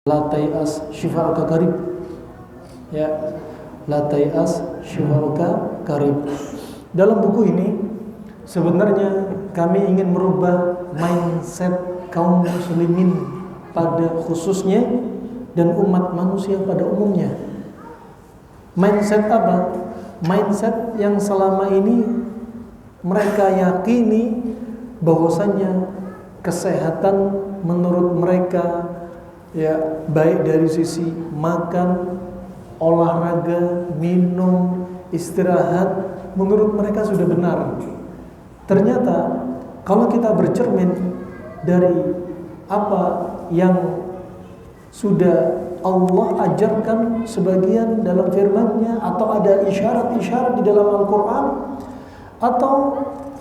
La tay'as syifa'uka qarib. Ya, la tay'as syifa'uka qarib. Dalam buku ini sebenarnya kami ingin merubah mindset kaum muslimin pada khususnya dan umat manusia pada umumnya. Mindset apa? Mindset yang selama ini mereka yakini bahwasanya kesehatan menurut mereka ya baik dari sisi makan, olahraga, minum, istirahat menurut mereka sudah benar. Ternyata kalau kita bercermin dari apa yang sudah Allah ajarkan sebagian dalam firman-Nya atau ada isyarat-isyarat di dalam Al-Quran atau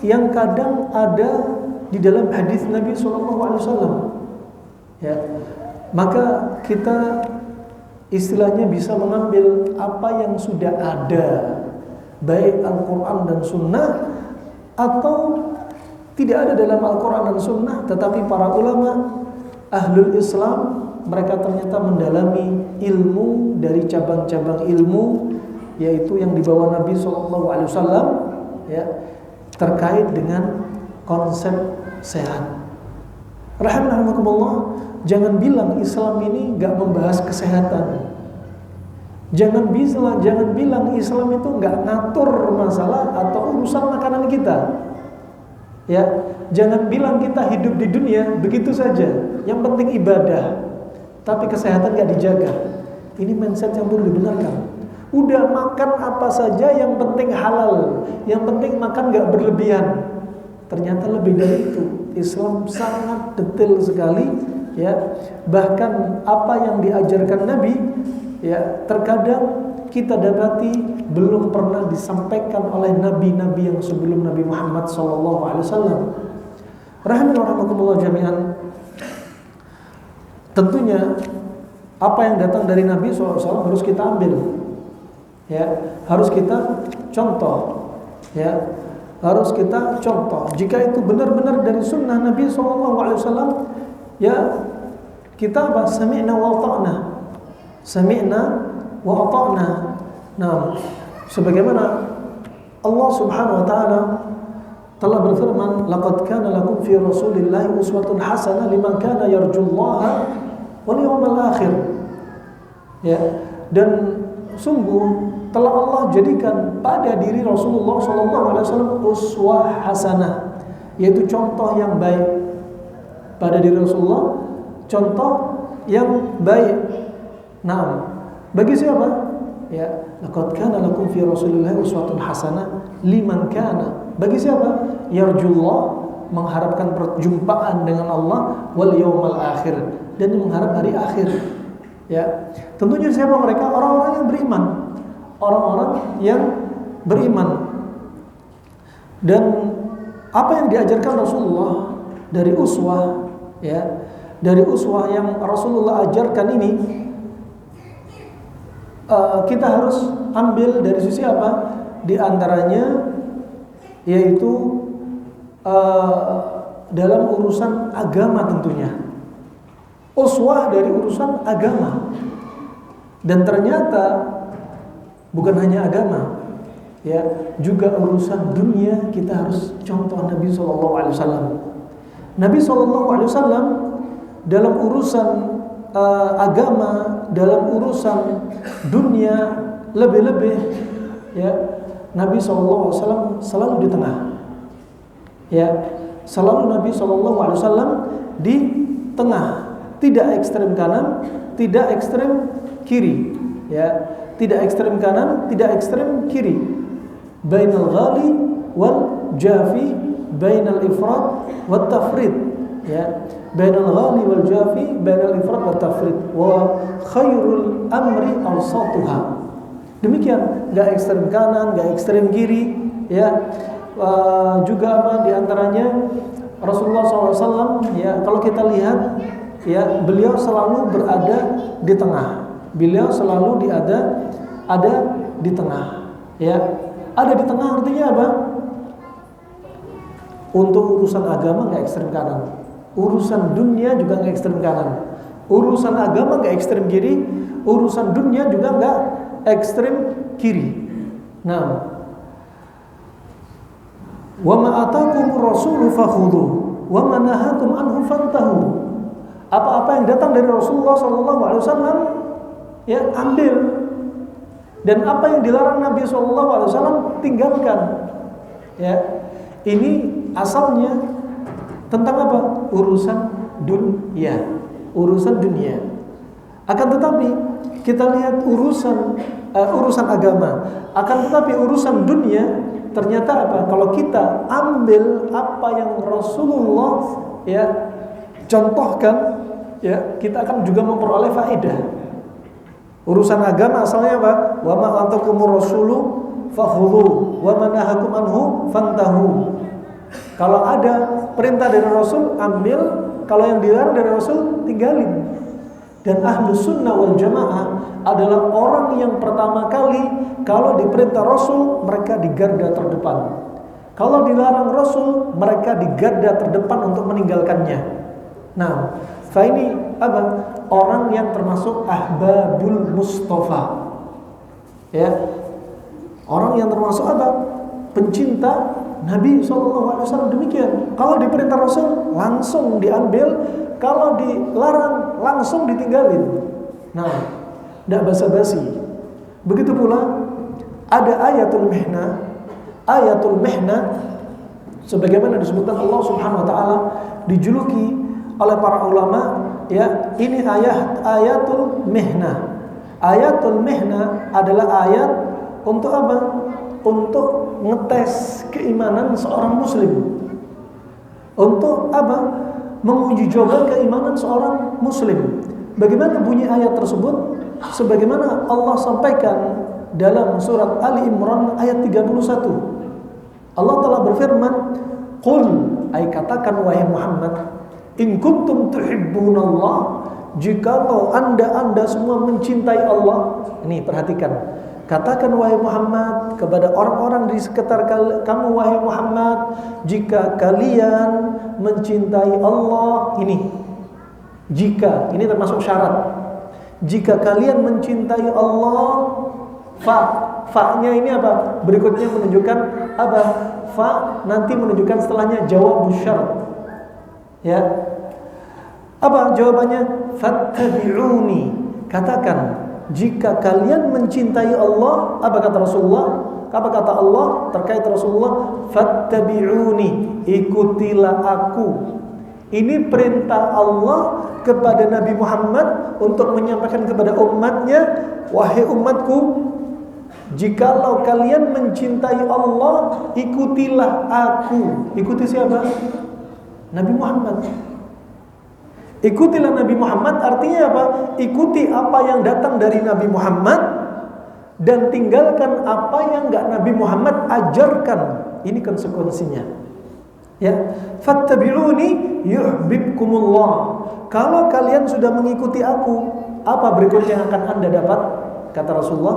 yang kadang ada di dalam hadis Nabi SAW, ya, maka kita istilahnya bisa mengambil apa yang sudah ada baik Al-Quran dan Sunnah atau tidak ada dalam Al-Quran dan Sunnah tetapi para ulama Ahlul Islam mereka ternyata mendalami ilmu dari cabang-cabang ilmu yaitu yang dibawa Nabi SAW ya, terkait dengan konsep sehat. Rahimakumullah, jangan bilang Islam ini gak membahas kesehatan. Jangan bilang Islam itu gak ngatur masalah atau urusan makanan kita. Ya, jangan bilang kita hidup di dunia begitu saja, yang penting ibadah, tapi kesehatan gak dijaga. Ini mindset yang perlu dibenarkan. Udah makan apa saja yang penting halal, yang penting makan gak berlebihan. Ternyata lebih dari itu. Islam sangat detail sekali, ya. Bahkan apa yang diajarkan Nabi, ya, terkadang kita dapati belum pernah disampaikan oleh nabi-nabi yang sebelum Nabi Muhammad SAW. Rahimakumullah jami'an. Tentunya apa yang datang dari Nabi SAW harus kita ambil, ya, harus kita contoh, ya, harus kita contoh. Jika itu benar-benar dari sunnah Nabi SAW, ya, kita apa? Sami'na wa ata'na. Sami'na wa ata'na. Nah, sebagaimana Allah Subhanahu wa taala telah berfirman, laqad kana lakum fi Rasulillahi uswatun hasanah liman kana yarjullaha wal yawmal akhir. Ya, dan sungguh telah Allah jadikan pada diri Rasulullah SAW uswah hasanah, yaitu contoh yang baik pada diri Rasulullah, contoh yang baik. Nah, bagi siapa? Ya, laqad kana lakum fi Rasulillahi uswatun hasanah liman kana. Bagi siapa? Yarjullah, mengharapkan perjumpaan dengan Allah, wal yawmal akhir, dan mengharap hari akhir. Ya, tentunya siapa mereka? Orang-orang yang beriman. Orang-orang yang beriman. Dan apa yang diajarkan Rasulullah dari uswah, ya, dari uswah yang Rasulullah ajarkan ini, kita harus ambil dari sisi apa? Di antaranya yaitu dalam urusan agama tentunya. Uswah dari urusan agama. Dan ternyata bukan hanya agama, ya, juga urusan dunia kita harus contoh Nabi SAW. Nabi SAW dalam urusan agama, dalam urusan dunia lebih-lebih, ya, Nabi SAW selalu di tengah. Ya, selalu Nabi SAW di tengah, tidak ekstrem kanan, tidak ekstrem kiri, ya, tidak ekstrem kanan, tidak ekstrem kiri. Bainal ghali wal jafi, bainal ifrat wat tafrid, ya, bainal ghali wal jafi, bainal ifrat wat tafrid, wa khairul amri awsatuha. Demikian, enggak ekstrem kanan, enggak ekstrem kiri, ya. Juga apa di antaranya Rasulullah SAW, ya, kalau kita lihat, ya, beliau selalu berada di tengah. Beliau selalu ada di tengah, ya. Ada di tengah artinya apa? Untuk urusan agama enggak ekstrem kanan, urusan dunia juga enggak ekstrem kanan. Urusan agama nggak ekstrem kiri, urusan dunia juga nggak ekstrem kiri. Nah, wa ma atakumur rasulu fakhudhu wa ma nahakum anhu fantahu. Apa-apa yang datang dari Rasulullah SAW, ya ambil, dan apa yang dilarang Nabi SAW tinggalkan. Ya, ini asalnya tentang apa? Urusan dunia, urusan dunia. Akan tetapi kita lihat urusan agama. Akan tetapi urusan dunia ternyata apa? Kalau kita ambil apa yang Rasulullah ya contohkan, ya kita akan juga memperoleh faedah. Urusan agama asalnya apa? Wa ma atakumur rasulu fakhudhu wa ma nahakum anhu fantahu. Kalau ada perintah dari Rasul ambil, kalau yang dilarang dari Rasul tinggalin. Dan ahlu sunnah wal jamaah adalah orang yang pertama kali kalau diperintah Rasul mereka di garda terdepan. Kalau dilarang Rasul mereka di garda terdepan untuk meninggalkannya. Nah, ini apa? Orang yang termasuk ahbabul Mustafa. Ya. Orang yang termasuk apa? Pencinta Nabi SAW. Demikian. Kalau diperintah Rasul langsung diambil, kalau dilarang langsung ditinggalin. Nah, tidak basa-basi. Begitu pula ada ayatul mihna. Ayatul mihna sebagaimana disebutkan Allah Subhanahu wa taala dijuluki oleh para ulama, ya, ini ayatul mihna. Ayatul mihna adalah ayat untuk apa? Untuk ngetes keimanan seorang muslim. Untuk apa? Menguji coba keimanan seorang muslim. Bagaimana bunyi ayat tersebut? Sebagaimana Allah sampaikan dalam surat Ali Imran ayat 31. Allah telah berfirman, "Qul," ay katakan wahai Muhammad, "in kuntum tuhibbunallah," jikalau anda semua mencintai Allah. Ini perhatikan. Katakan wahai Muhammad kepada orang-orang di sekitar kamu, wahai Muhammad, jika kalian mencintai Allah, ini termasuk syarat. Jika kalian mencintai Allah, fa-nya ini apa? Berikutnya menunjukkan apa? Fa nanti menunjukkan setelahnya jawab syarat. Ya. Apa jawabannya? Fattabi'uni. Katakan, jika kalian mencintai Allah, apa kata Rasulullah? Apa kata Allah terkait Rasulullah? Fattabi'uni, ikutilah aku. Ini perintah Allah kepada Nabi Muhammad untuk menyampaikan kepada umatnya, wahai umatku, jikalau kalian mencintai Allah, ikutilah aku. Ikuti siapa? Nabi Muhammad. Ikutilah Nabi Muhammad artinya apa? Ikuti apa yang datang dari Nabi Muhammad dan tinggalkan apa yang enggak Nabi Muhammad ajarkan. Ini konsekuensinya. Ya, fattabi'uni yuhibbukumullah. Kalau kalian sudah mengikuti aku, apa berikutnya yang akan Anda dapat? Kata Rasulullah,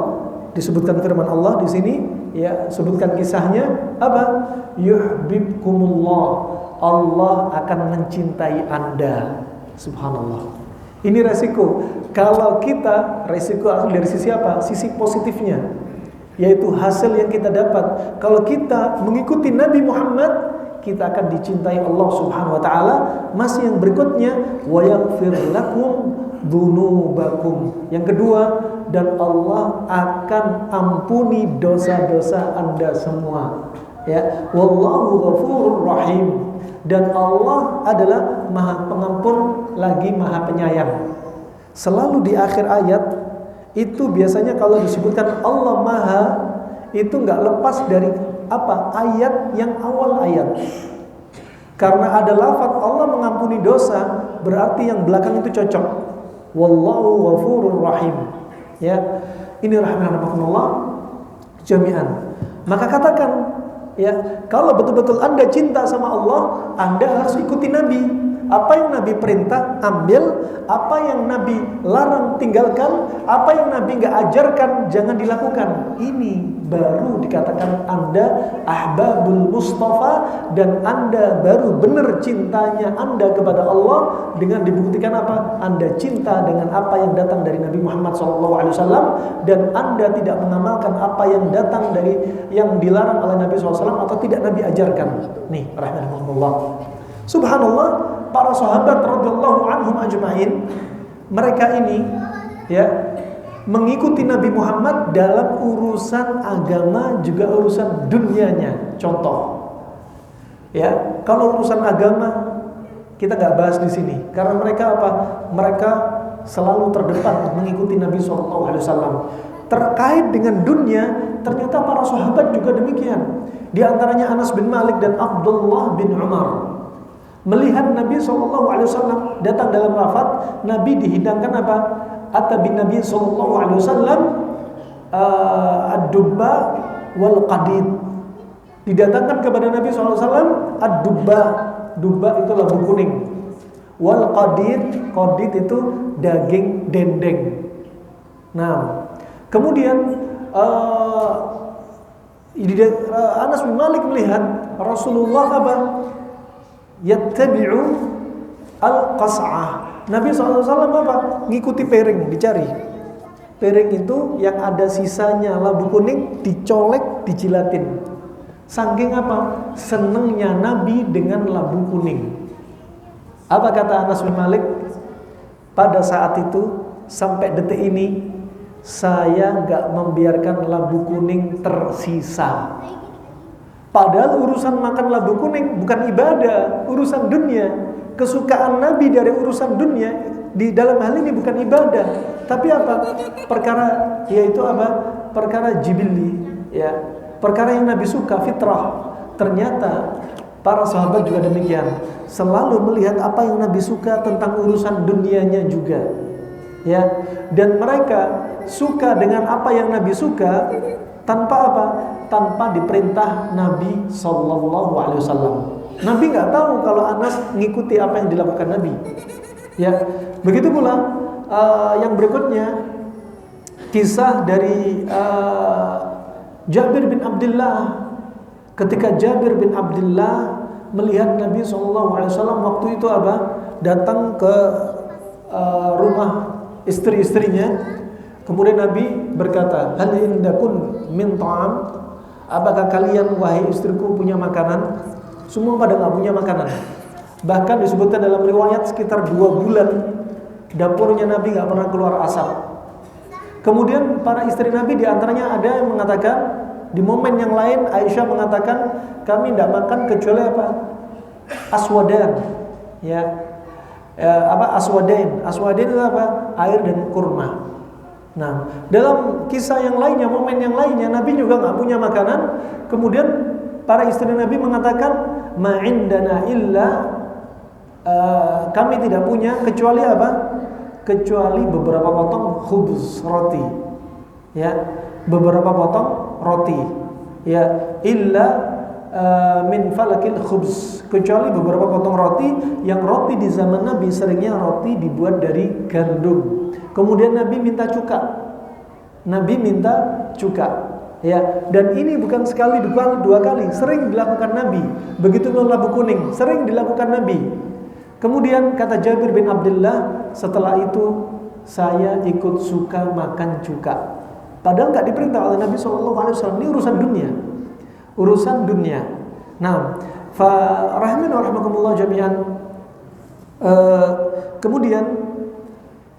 disebutkan firman Allah di sini, ya, sebutkan kisahnya apa? Yuhibbukumullah. Allah akan mencintai Anda. Subhanallah. Ini resiko. Kalau kita, resiko dari sisi apa? Sisi positifnya, yaitu hasil yang kita dapat. Kalau kita mengikuti Nabi Muhammad, kita akan dicintai Allah Subhanahu wa taala. Masih yang berikutnya, wa yaghfir lakum dzunubakum. Yang kedua, dan Allah akan ampuni dosa-dosa Anda semua. Ya, wallahu ghafurur rahim. Dan Allah adalah Maha Pengampun lagi Maha Penyayang. Selalu di akhir ayat itu biasanya kalau disebutkan Allah Maha, itu enggak lepas dari apa? Ayat yang awal ayat. Karena ada lafaz Allah mengampuni dosa, berarti yang belakang itu cocok. Wallahu ghafurur rahim. Ya. Ini rahimahullah jami'an. Maka katakan, ya, kalau betul-betul Anda cinta sama Allah, Anda harus ikuti Nabi. apa yang Nabi perintah ambil, apa yang Nabi larang tinggalkan, apa yang Nabi nggak ajarkan jangan dilakukan. Ini baru dikatakan Anda ahbabul Mustafa, dan Anda baru benar cintanya Anda kepada Allah dengan dibuktikan apa? Anda cinta dengan apa yang datang dari Nabi Muhammad SAW, dan Anda tidak mengamalkan apa yang datang dari yang dilarang oleh Nabi SAW atau tidak Nabi ajarkan. Nih, rahimahullah. Subhanallah, para sahabat radhiyallahu anhum ajma'in, mereka ini ya mengikuti Nabi Muhammad dalam urusan agama juga urusan dunianya. Contoh, ya kalau urusan agama kita nggak bahas di sini karena mereka apa? Mereka selalu terdepan mengikuti Nabi SAW. Terkait dengan dunia, ternyata para sahabat juga demikian. Di antaranya Anas bin Malik dan Abdullah bin Umar. Melihat Nabi SAW datang dalam wafat, Nabi dihidangkan apa? Ata bin Nabi SAW ad-dubba wal qadid. Didatangkan kepada Nabi SAW ad-dubba. Dubba itu labu kuning. Wal qadid, qadid itu daging dendeng. Nah, kemudian Anas bin Malik melihat Rasulullah apa? Yattabi'u al-qas'ah. Nabi SAW apa? Ngikuti piring, dicari. Piring itu yang ada sisanya labu kuning, dicolek, dijilatin. Saking apa? Senengnya Nabi dengan labu kuning. Apa kata Anas bin Malik? Pada saat itu, sampai detik ini, saya gak membiarkan labu kuning tersisa. Padahal urusan makan labu kuning bukan ibadah, urusan dunia. Kesukaan Nabi dari urusan dunia di dalam hal ini bukan ibadah, tapi apa? Perkara yaitu apa? Perkara jibilli, ya. Perkara yang Nabi suka, fitrah. Ternyata para sahabat juga demikian, selalu melihat apa yang Nabi suka tentang urusan dunianya juga. Ya, dan mereka suka dengan apa yang Nabi suka tanpa apa? Tanpa diperintah Nabi SAW. Nabi nggak tahu kalau Anas mengikuti apa yang dilakukan Nabi. Ya, begitu pula yang berikutnya kisah dari Jabir bin Abdullah. Ketika Jabir bin Abdullah melihat Nabi SAW waktu itu apa? Datang ke rumah istri-istrinya. Kemudian Nabi berkata, hal indakun min ta'am? Apakah kalian wahai istriku punya makanan? Semua pada nggak punya makanan. Bahkan disebutkan dalam riwayat sekitar 2 bulan dapurnya Nabi nggak pernah keluar asap. Kemudian para istri Nabi diantaranya ada yang mengatakan, di momen yang lain Aisyah mengatakan, kami tidak makan kecuali apa? Aswadan. Ya, aswadain? Aswadain itu apa? Air dan kurma. Nah, dalam kisah yang lainnya, momen yang lainnya, Nabi juga nggak punya makanan. Kemudian para istri Nabi mengatakan, ma'indana illa, kami tidak punya kecuali apa? Kecuali beberapa potong khubz, roti. Ya, beberapa potong roti. Ya, illa min falakil khubz, kecuali beberapa potong roti. Yang roti di zaman Nabi seringnya roti dibuat dari gandum. Kemudian Nabi minta cuka. Nabi minta cuka. Ya, dan ini bukan sekali, 2 kali, sering dilakukan Nabi. Begitu pula labu kuning, sering dilakukan Nabi. Kemudian kata Jabir bin Abdullah, setelah itu saya ikut suka makan cuka. Padahal nggak diperintah oleh Nabi SAW. Ini urusan dunia, urusan dunia. Nah, fa rahimana rahimakumullah jami'an. Kemudian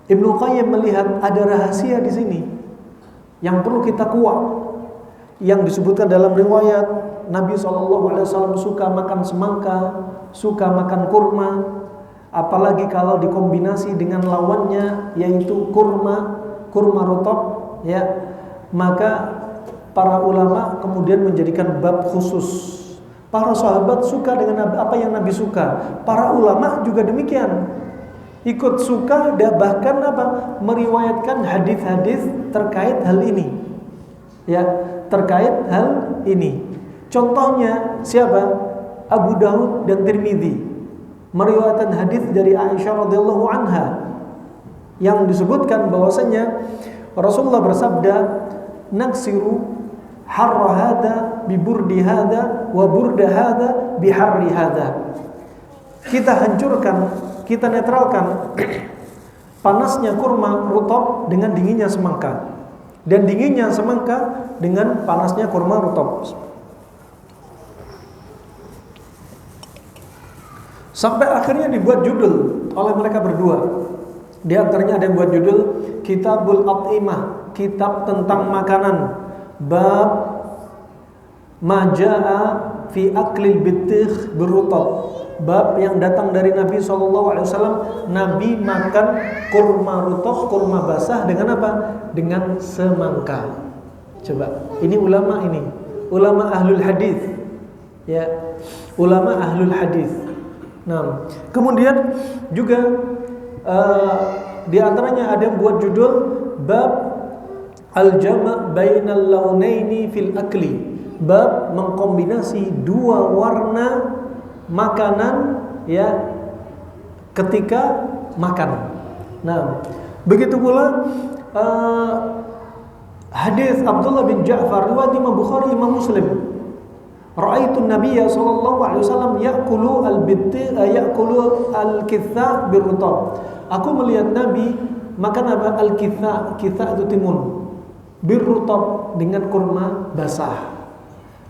Ibnu Qayyim melihat ada rahasia di sini yang perlu kita kuat, yang disebutkan dalam riwayat Nabi SAW suka makan semangka, suka makan kurma, apalagi kalau dikombinasi dengan lawannya yaitu kurma rotok, ya, maka para ulama kemudian menjadikan bab khusus. Para sahabat suka dengan apa yang Nabi suka, para ulama juga demikian. Ikut suka dan bahkan apa? Meriwayatkan hadis-hadis terkait hal ini. Ya, terkait hal ini. Contohnya siapa? Abu Daud dan Tirmidzi. meriwayatkan hadis dari Aisyah radhiyallahu anha yang disebutkan bahwasanya Rasulullah bersabda, "Naksiru harra hada bi burdi hada wa burda hada bi harri hada." Kita hancurkan, kita netralkan panasnya kurma rutab dengan dinginnya semangka, dan dinginnya semangka dengan panasnya kurma rutab. Sampai akhirnya dibuat judul oleh mereka berdua. Di antaranya ada yang buat judul Kitabul At'imah, kitab tentang makanan, bab Maja'a fi aklil bitikh birutab, bab yang datang dari Nabi SAW. Nabi makan kurma rutab, kurma basah dengan apa? Dengan semangka. Coba, ini ulama ahlul hadis, ya, ulama ahlul hadis. Nah, kemudian juga di antaranya ada yang buat judul bab al-jama' bainal launaini fil akli, bab mengkombinasi dua warna makanan, ya, ketika makan. Nah, begitu pula hadis Abdullah bin Ja'far riwayat Imam Bukhari, Imam Muslim. Ra'aitu Nabiyya sallallahu alaihi wasallam ya'kulu al-kitha birutab. Aku melihat Nabi makan apa? Al-kitha, kitha itu timun. Birutab, dengan kurma basah.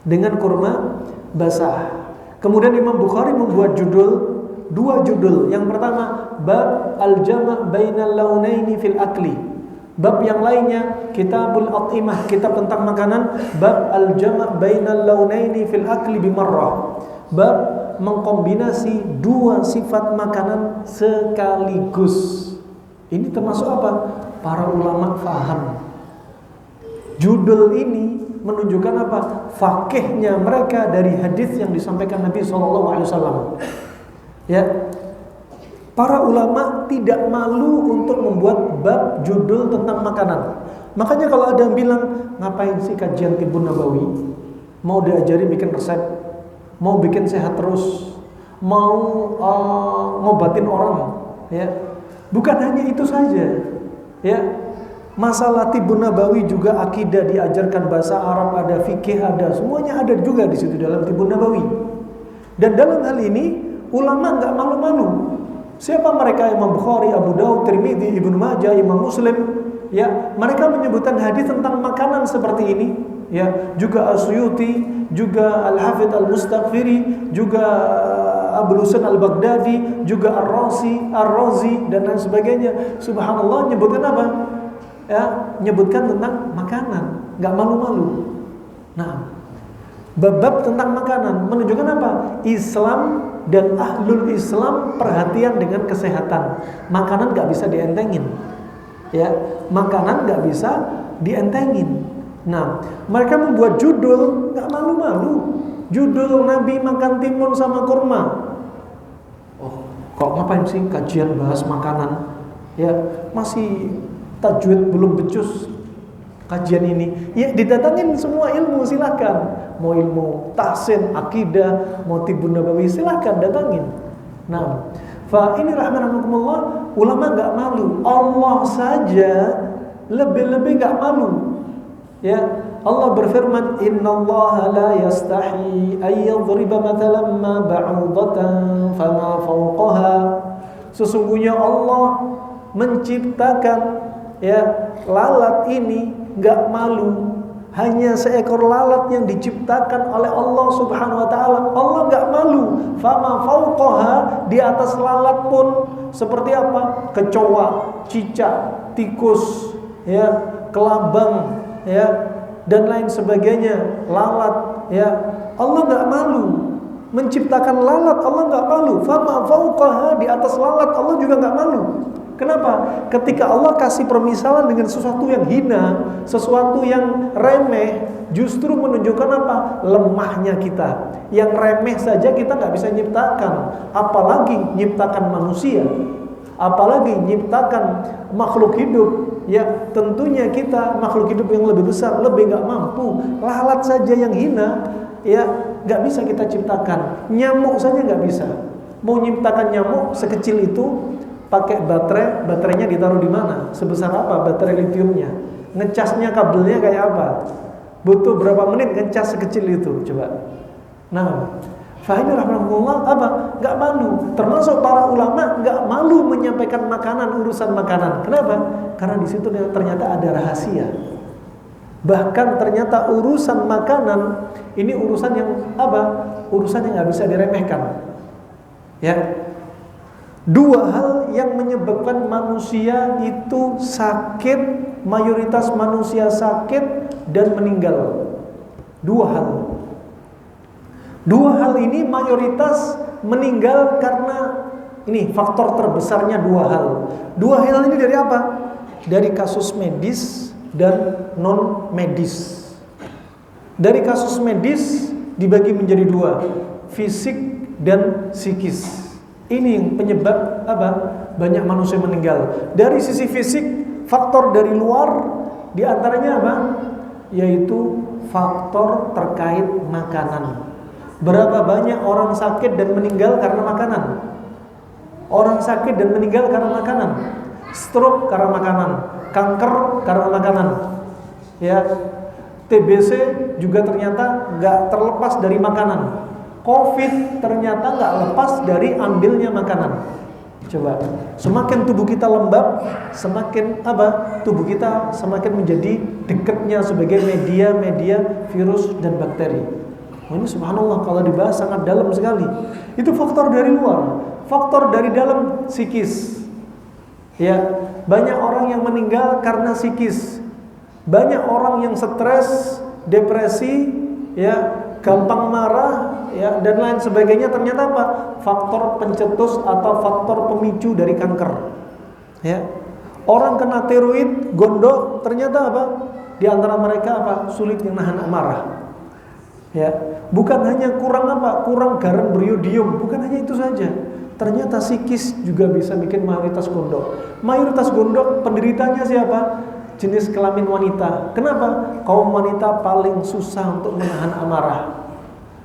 Dengan kurma basah. Kemudian Imam Bukhari membuat dua judul. Yang pertama, bab al-jama' bainal launaini fil akli. Bab yang lainnya Kitabul At'imah, kitab tentang makanan, bab al-jama' bainal launaini fil akli bimarrah, bab mengkombinasi dua sifat makanan sekaligus. Ini termasuk apa? Para ulama faham. Judul ini menunjukkan apa? Fakihnya mereka dari hadis yang disampaikan Nabi SAW. Ya, para ulama tidak malu untuk membuat bab judul tentang makanan. Makanya kalau ada yang bilang, ngapain sih kajian Tibbun Nabawi? Mau diajari bikin resep, mau bikin sehat terus, mau ngobatin orang, ya. Bukan hanya itu saja, ya. Masalah Tibbun Nabawi juga akidah diajarkan, bahasa Arab ada, fikih ada, semuanya ada juga di situ dalam Tibbun Nabawi. Dan dalam hal ini ulama nggak malu-malu. Siapa mereka? Imam Bukhari, Abu Daud, Tirmidzi, Ibnu Majah, Imam Muslim, ya, mereka menyebutkan hadis tentang makanan seperti ini, ya, juga As-Suyuti, juga Al-Hafidz Al-Mustaghfiri, juga Abu Husain Al-Baghdadi, juga Ar-Razi dan lain sebagainya. Subhanallah, nyebutkan apa? Ya, nyebutkan tentang makanan, nggak malu-malu. Nah, bab tentang makanan menunjukkan apa? Islam dan ahlul Islam perhatian dengan kesehatan. Makanan gak bisa dientengin, ya, makanan gak bisa dientengin. Nah, mereka membuat judul gak malu-malu. Judul Nabi makan timun sama kurma. Oh, kok ngapain sih kajian bahas makanan? Ya, masih tajwid belum becus kajian ini. Ya, didatangin semua ilmu, silakan. Mau ilmu tahsin, akidah, mau Tibbun Nabawi, silakan datangin. Nah, fa ini rahmanakumullah, ulama enggak malu. Allah saja lebih-lebih enggak malu. Ya, Allah berfirman, "Innallaha la yastahi ay yadhriba mathalan ma ba'udatan fama fawqaha." Sesungguhnya Allah menciptakan, ya, lalat ini enggak malu. Hanya seekor lalat yang diciptakan oleh Allah Subhanahu wa taala. Allah enggak malu. Fama fauqaha, di atas lalat pun seperti apa? Kecoa, cicak, tikus, ya, kelabang, ya, dan lain sebagainya, lalat, ya. Allah enggak malu menciptakan lalat, Allah enggak malu. Fama fauqaha, di atas lalat Allah juga enggak malu. Kenapa? Ketika Allah kasih permisalan dengan sesuatu yang hina, sesuatu yang remeh, justru menunjukkan apa? Lemahnya kita. Yang remeh saja kita nggak bisa nyiptakan, apalagi nyiptakan manusia, apalagi nyiptakan makhluk hidup. Ya, tentunya kita makhluk hidup yang lebih besar, lebih nggak mampu. Lalat saja yang hina, ya, nggak bisa kita ciptakan. Nyamuk saja nggak bisa. mau nyiptakan nyamuk sekecil itu pakai baterainya ditaruh di mana? Sebesar apa baterai litiumnya? Ngecasnya kabelnya kayak apa? Butuh berapa menit ngecas sekecil itu? Coba. Nah, fahimi rahmatullah apa? Enggak malu. Termasuk para ulama enggak malu menyampaikan urusan makanan. Kenapa? Karena di situ ternyata ada rahasia. Bahkan ternyata urusan makanan ini urusan yang apa? Urusan yang nggak bisa diremehkan. Ya, dua hal yang menyebabkan manusia itu sakit, mayoritas manusia sakit dan meninggal. Dua hal ini mayoritas meninggal karena ini faktor terbesarnya dua hal. Dua hal ini dari apa? Dari kasus medis dan non medis. Dari kasus medis dibagi menjadi dua, fisik dan psikis. Ini yang penyebab apa? Banyak manusia meninggal. Dari sisi fisik, faktor dari luar diantaranya apa? Yaitu faktor terkait makanan. Berapa banyak orang sakit dan meninggal karena makanan? Orang sakit dan meninggal karena makanan. Stroke karena makanan, kanker karena makanan. Ya, TBC juga ternyata nggak terlepas dari makanan. COVID ternyata nggak lepas dari ambilnya makanan. Coba, semakin tubuh kita lembab, semakin apa? Tubuh kita semakin menjadi dekatnya sebagai media virus dan bakteri. Oh, ini subhanallah kalau dibahas sangat dalam sekali. Itu faktor dari luar, faktor dari dalam psikis. Ya, banyak orang yang meninggal karena psikis. Banyak orang yang stres, depresi, ya, gampang marah, ya, dan lain sebagainya. Ternyata apa? Faktor pencetus atau faktor pemicu dari kanker. Ya. Orang kena tiroid, gondok, ternyata apa? Di antara mereka apa? Sulit menahan amarah. Ya, bukan hanya kurang apa? Kurang garam beriodium, bukan hanya itu saja. Ternyata psikis juga bisa bikin mayoritas gondok. Mayoritas gondok penderitanya siapa? Jenis kelamin wanita. Kenapa? Kaum wanita paling susah untuk menahan amarah.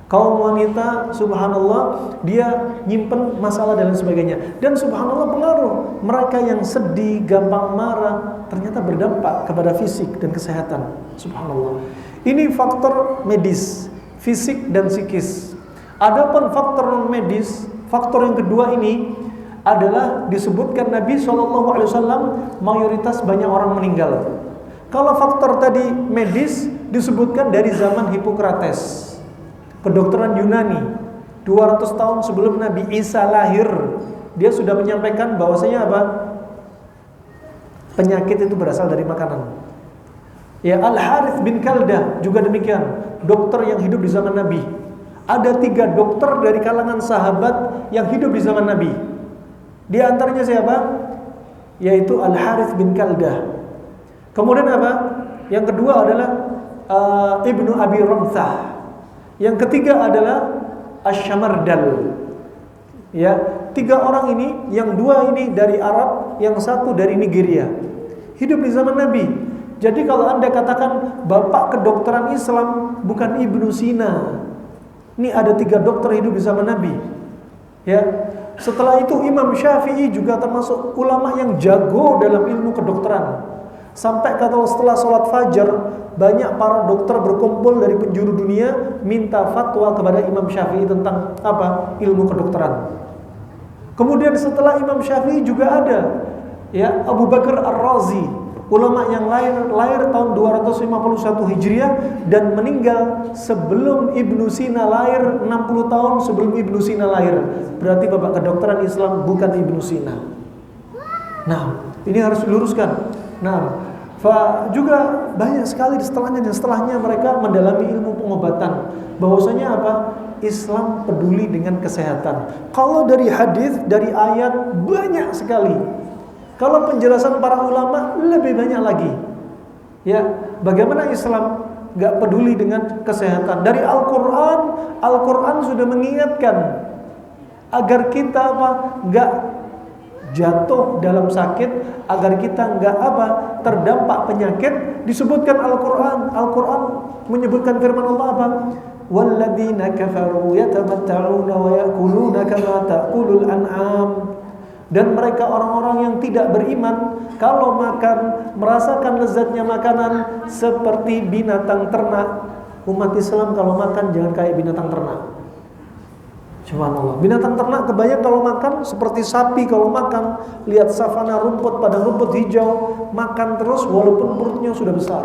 Kaum wanita, subhanallah, dia nyimpen masalah dan lain sebagainya. Dan subhanallah pengaruh. Mereka yang sedih, gampang marah, ternyata berdampak kepada fisik dan kesehatan. Subhanallah. Ini faktor medis, fisik dan psikis. Adapun faktor non medis, faktor yang kedua ini adalah disebutkan Nabi SAW mayoritas banyak orang meninggal. Kalau faktor tadi medis disebutkan dari zaman Hippocrates, kedokteran Yunani, 200 tahun sebelum Nabi Isa lahir, dia sudah menyampaikan bahwasanya apa? Penyakit itu berasal dari makanan. Ya, Al-Harith bin Kaldah juga demikian, dokter yang hidup di zaman Nabi. Ada 3 dokter dari kalangan sahabat yang hidup di zaman Nabi. Di antaranya siapa? Yaitu Al-Harith bin Kaldah. Kemudian apa? Yang kedua adalah Ibnu Abi Ramthah. Yang ketiga adalah Asy-Syamardal. Ya, 3 orang ini, yang 2 ini dari Arab, yang 1 dari Nigeria. Hidup di zaman Nabi. Jadi kalau Anda katakan bapak kedokteran Islam bukan Ibnu Sina. Ini ada 3 dokter hidup di zaman Nabi. Ya. Setelah itu Imam Syafi'i juga termasuk ulama yang jago dalam ilmu kedokteran. Sampai kalau setelah sholat fajar banyak para dokter berkumpul dari penjuru dunia minta fatwa kepada Imam Syafi'i tentang apa? Ilmu kedokteran. Kemudian setelah Imam Syafi'i juga ada ya Abu Bakar Ar-Razi, ulama yang lahir tahun 251 Hijriah dan meninggal sebelum Ibnu Sina lahir, 60 tahun sebelum Ibnu Sina lahir. Berarti bapak kedokteran Islam bukan Ibnu Sina. Nah, ini harus diluruskan. Nah, juga banyak sekali setelahnya mereka mendalami ilmu pengobatan. Bahwasanya apa? Islam peduli dengan kesehatan. Kalau dari hadis, dari ayat banyak sekali. Kalau penjelasan para ulama lebih banyak lagi. Ya, bagaimana Islam enggak peduli dengan kesehatan? Dari Al-Qur'an sudah mengingatkan agar kita enggak jatuh dalam sakit, agar kita enggak terdampak penyakit. Disebutkan Al-Qur'an menyebutkan firman Allah walladzina kafaru yatamatta'una wa ya'kuluna kama ta'kulul an'am. Dan mereka orang-orang yang tidak beriman kalau makan merasakan lezatnya makanan seperti binatang ternak. Umat Islam kalau makan jangan kayak binatang ternak. Subhanallah. Binatang ternak kebayang kalau makan seperti sapi kalau makan, lihat savana rumput, padang rumput hijau, makan terus walaupun perutnya sudah besar.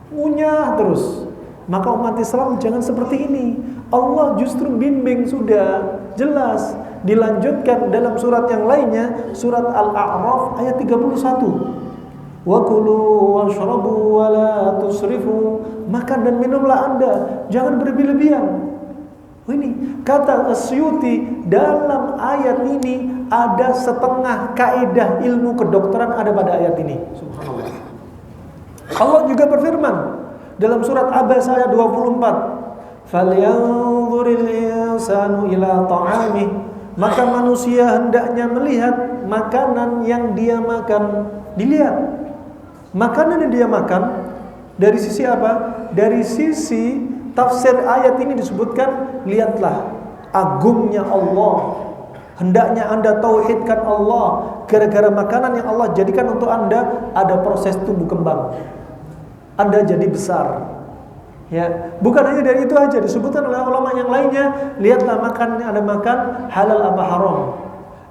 Ngunyah terus. Maka umat Islam jangan seperti ini. Allah justru bimbing sudah jelas. Dilanjutkan dalam surat yang lainnya, surat Al-A'raf ayat 31. Wa kulu washrabu wa la tusrifu. Makan dan minumlah Anda, jangan berlebih-lebihan. Ini kata Asyuti, dalam ayat ini ada setengah kaidah ilmu kedokteran ada pada ayat ini. Subhanallah. Allah juga berfirman dalam surat Abasa ayat 24, "Falyanzuril insanu ila ta'amih." Maka manusia hendaknya melihat makanan yang dia makan. Dilihat makanan yang dia makan dari sisi apa? Dari sisi tafsir ayat ini disebutkan, lihatlah agungnya Allah. Hendaknya Anda tauhidkan Allah. Gara-gara makanan yang Allah jadikan untuk Anda, ada proses tumbuh kembang. Anda jadi besar. Ya, bukan hanya dari itu aja, disebutkan oleh ulama yang lainnya, lihatlah makanan yang Anda makan halal apa haram.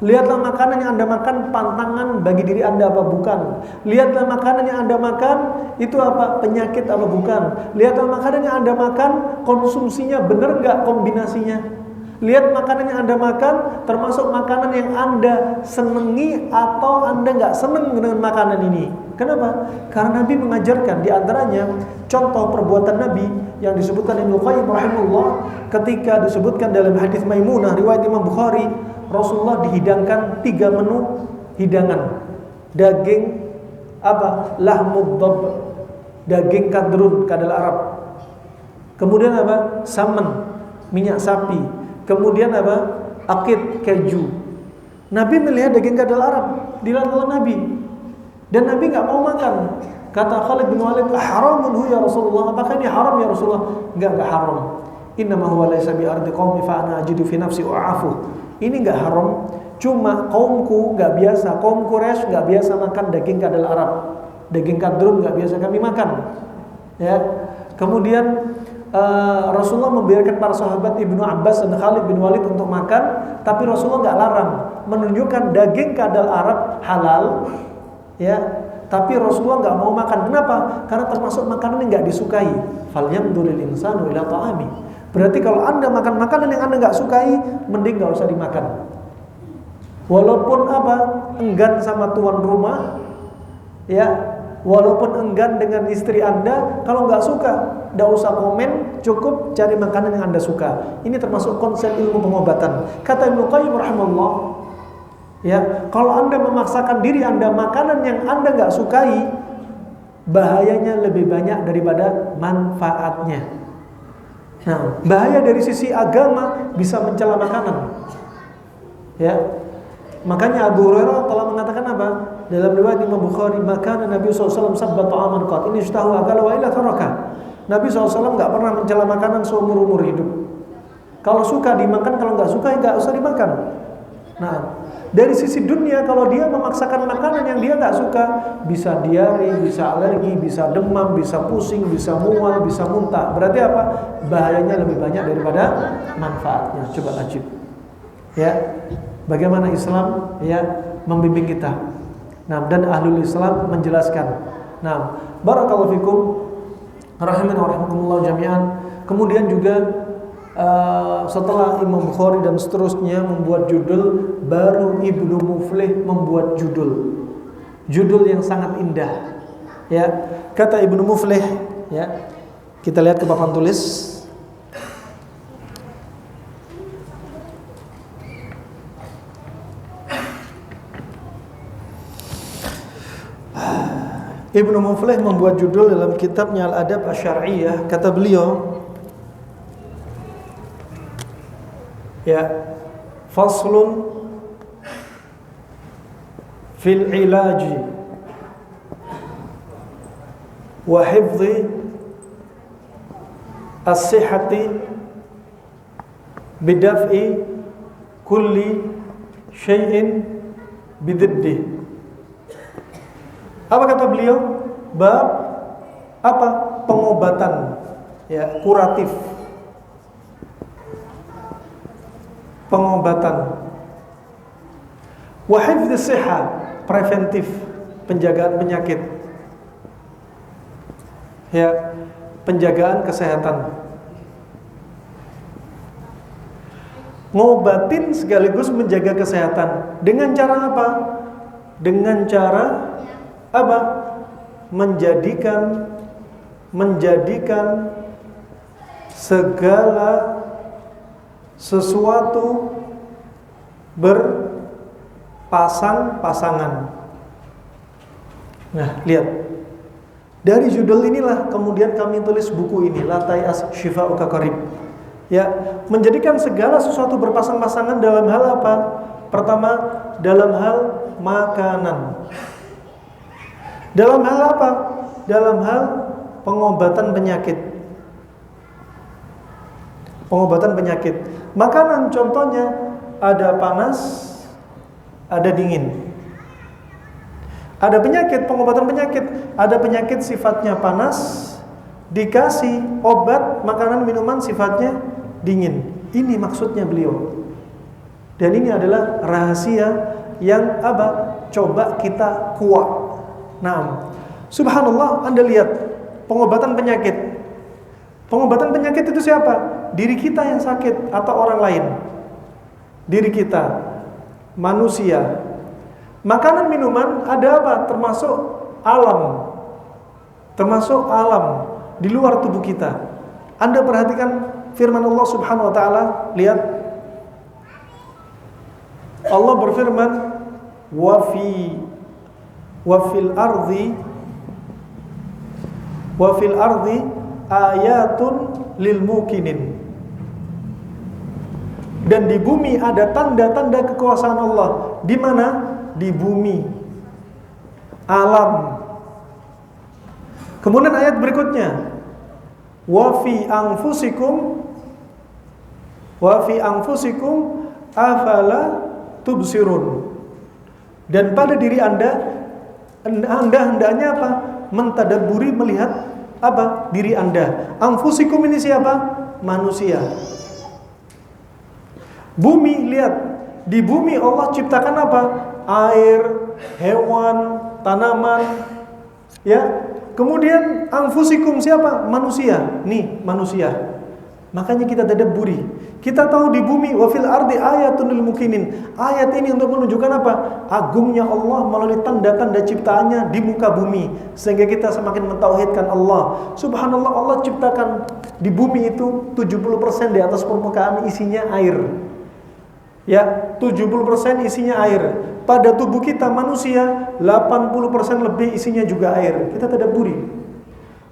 Lihatlah makanan yang Anda makan pantangan bagi diri Anda apa bukan. Lihatlah makanan yang Anda makan itu apa, penyakit apa bukan. Lihatlah makanan yang Anda makan konsumsinya benar enggak kombinasinya. Lihat makanan yang Anda makan termasuk makanan yang Anda senangi atau Anda enggak senang dengan makanan ini. Kenapa? Karena Nabi mengajarkan, di antaranya contoh perbuatan Nabi yang disebutkan Ibnu Qayyim rahimahullah ketika disebutkan dalam hadis Maimunah riwayat Imam Bukhari, Rasulullah dihidangkan 3 menu hidangan. Daging apa? Lahmud dhab, daging kadrun, kadal Arab. Kemudian apa? Saman, minyak sapi. Kemudian apa? Akid, keju. Nabi melihat daging kadal Arab, dilarang oleh Nabi. Dan Nabi enggak mau makan. Kata Khalid bin Walid, "Haramun hu ya Rasulullah." Apakah ini haram ya Rasulullah? Enggak haram. Innama huwa laysa bi ardi qaumi fa ana ajidu fi nafsi u'afu. Ini enggak haram, cuma kaumku enggak biasa, kaum Quraisy enggak biasa makan daging kadal Arab. Daging kadrun enggak biasa kami makan. Ya. Kemudian Rasulullah membiarkan para sahabat Ibnu Abbas dan Khalid bin Walid untuk makan, tapi Rasulullah enggak larang, menunjukkan daging kadal Arab halal. Ya, tapi Rasulullah enggak mau makan. Kenapa? Karena termasuk makanan yang enggak disukai. Falyamduril insanu ila ta'ami. Berarti kalau Anda makan makanan yang Anda enggak sukai, mending enggak usah dimakan. Walaupun apa? Enggan sama tuan rumah, ya, walaupun enggan dengan istri Anda, kalau enggak suka, enggak usah komen, cukup cari makanan yang Anda suka. Ini termasuk konsep ilmu pengobatan. Kata Ibnu Qayyim rahimahullah, ya, kalau Anda memaksakan diri Anda makanan yang Anda enggak sukai, bahayanya lebih banyak daripada manfaatnya. Nah, bahaya dari sisi agama bisa mencela makanan. Ya. Makanya Abu Hurairah telah mengatakan apa? Dalam riwayat Imam Bukhari, maka Nabi SAW sabba ta'aman qat ini ishtahu akala wa ila taraka. Nabi SAW enggak pernah mencela makanan seumur-umur hidup. Kalau suka dimakan, kalau enggak suka enggak usah dimakan. Nah, dari sisi dunia, kalau dia memaksakan makanan yang dia nggak suka, bisa diare, bisa alergi, bisa demam, bisa pusing, bisa mual, bisa muntah. Berarti apa? Bahayanya lebih banyak daripada manfaatnya. Coba lanjut. Ya, bagaimana Islam ya membimbing kita. Nah, dan ahlul Islam menjelaskan. Nah, barakallahu fikum, rahimani wa rahimakumullah jami'an. Kemudian juga setelah Imam Bukhari dan seterusnya membuat judul, baru Ibnu Muflih membuat judul yang sangat indah. Ya, kata Ibnu Muflih, ya, kita lihat ke papan tulis. Ibnu Muflih membuat judul dalam kitabnya Al-Adab Asy-Syar'iyyah. Kata beliau, ya, faslun fil ilaji wa hifdhi as-sihhati bidaf'i kulli syai'in bididdi. Apa kata beliau? Bab apa? Pengobatan, ya, kuratif. Pengobatan. Wa hifdz sihah, preventif, penjagaan penyakit. Ya, penjagaan kesehatan. Ngobatin sekaligus menjaga kesehatan. Dengan cara apa? Dengan cara apa? Menjadikan segala sesuatu berpasang-pasangan. Nah, lihat. Dari judul inilah kemudian kami tulis buku ini, Latai As-Shifa'uka Qarib. Ya, menjadikan segala sesuatu berpasang-pasangan dalam hal apa? Pertama, dalam hal makanan. Dalam hal apa? Dalam hal pengobatan penyakit. Pengobatan penyakit. Makanan contohnya ada panas, ada dingin. Ada penyakit, pengobatan penyakit. Ada penyakit sifatnya panas, dikasih obat, makanan, minuman sifatnya dingin. Ini maksudnya beliau. Dan ini adalah rahasia yang apa? Coba kita kuat. Nah, subhanallah, Anda lihat pengobatan penyakit. Pengobatan penyakit itu siapa? Diri kita yang sakit atau orang lain? Diri kita, manusia. Makanan, minuman ada apa? Termasuk alam. Termasuk alam di luar tubuh kita. Anda perhatikan firman Allah Subhanahu wa taala, lihat. Allah berfirman, wa fil ardi ayatun lil mukinin. Dan di bumi ada tanda-tanda kekuasaan Allah. Di mana? Di bumi, alam. Kemudian ayat berikutnya, wa fi anfusikum afala tubsirun. Dan pada diri Anda hendaknya apa? Mentadabburi, melihat apa? Diri Anda. Anfusikum ini siapa? Manusia. Bumi, lihat. Di bumi Allah ciptakan apa? Air, hewan, tanaman. Ya. Kemudian anfusikum siapa? Manusia. Nih, manusia. Makanya kita tadabburi. Kita tahu di bumi, wa fil ardi ayatun lil mukminin. Ayat ini untuk menunjukkan apa? Agungnya Allah melalui tanda-tanda ciptaannya di muka bumi, sehingga kita semakin mentauhidkan Allah. Subhanallah, Allah ciptakan di bumi itu 70% di atas permukaan isinya air. Ya, 70% isinya air. Pada tubuh kita manusia 80% lebih isinya juga air. Kita tadabburi.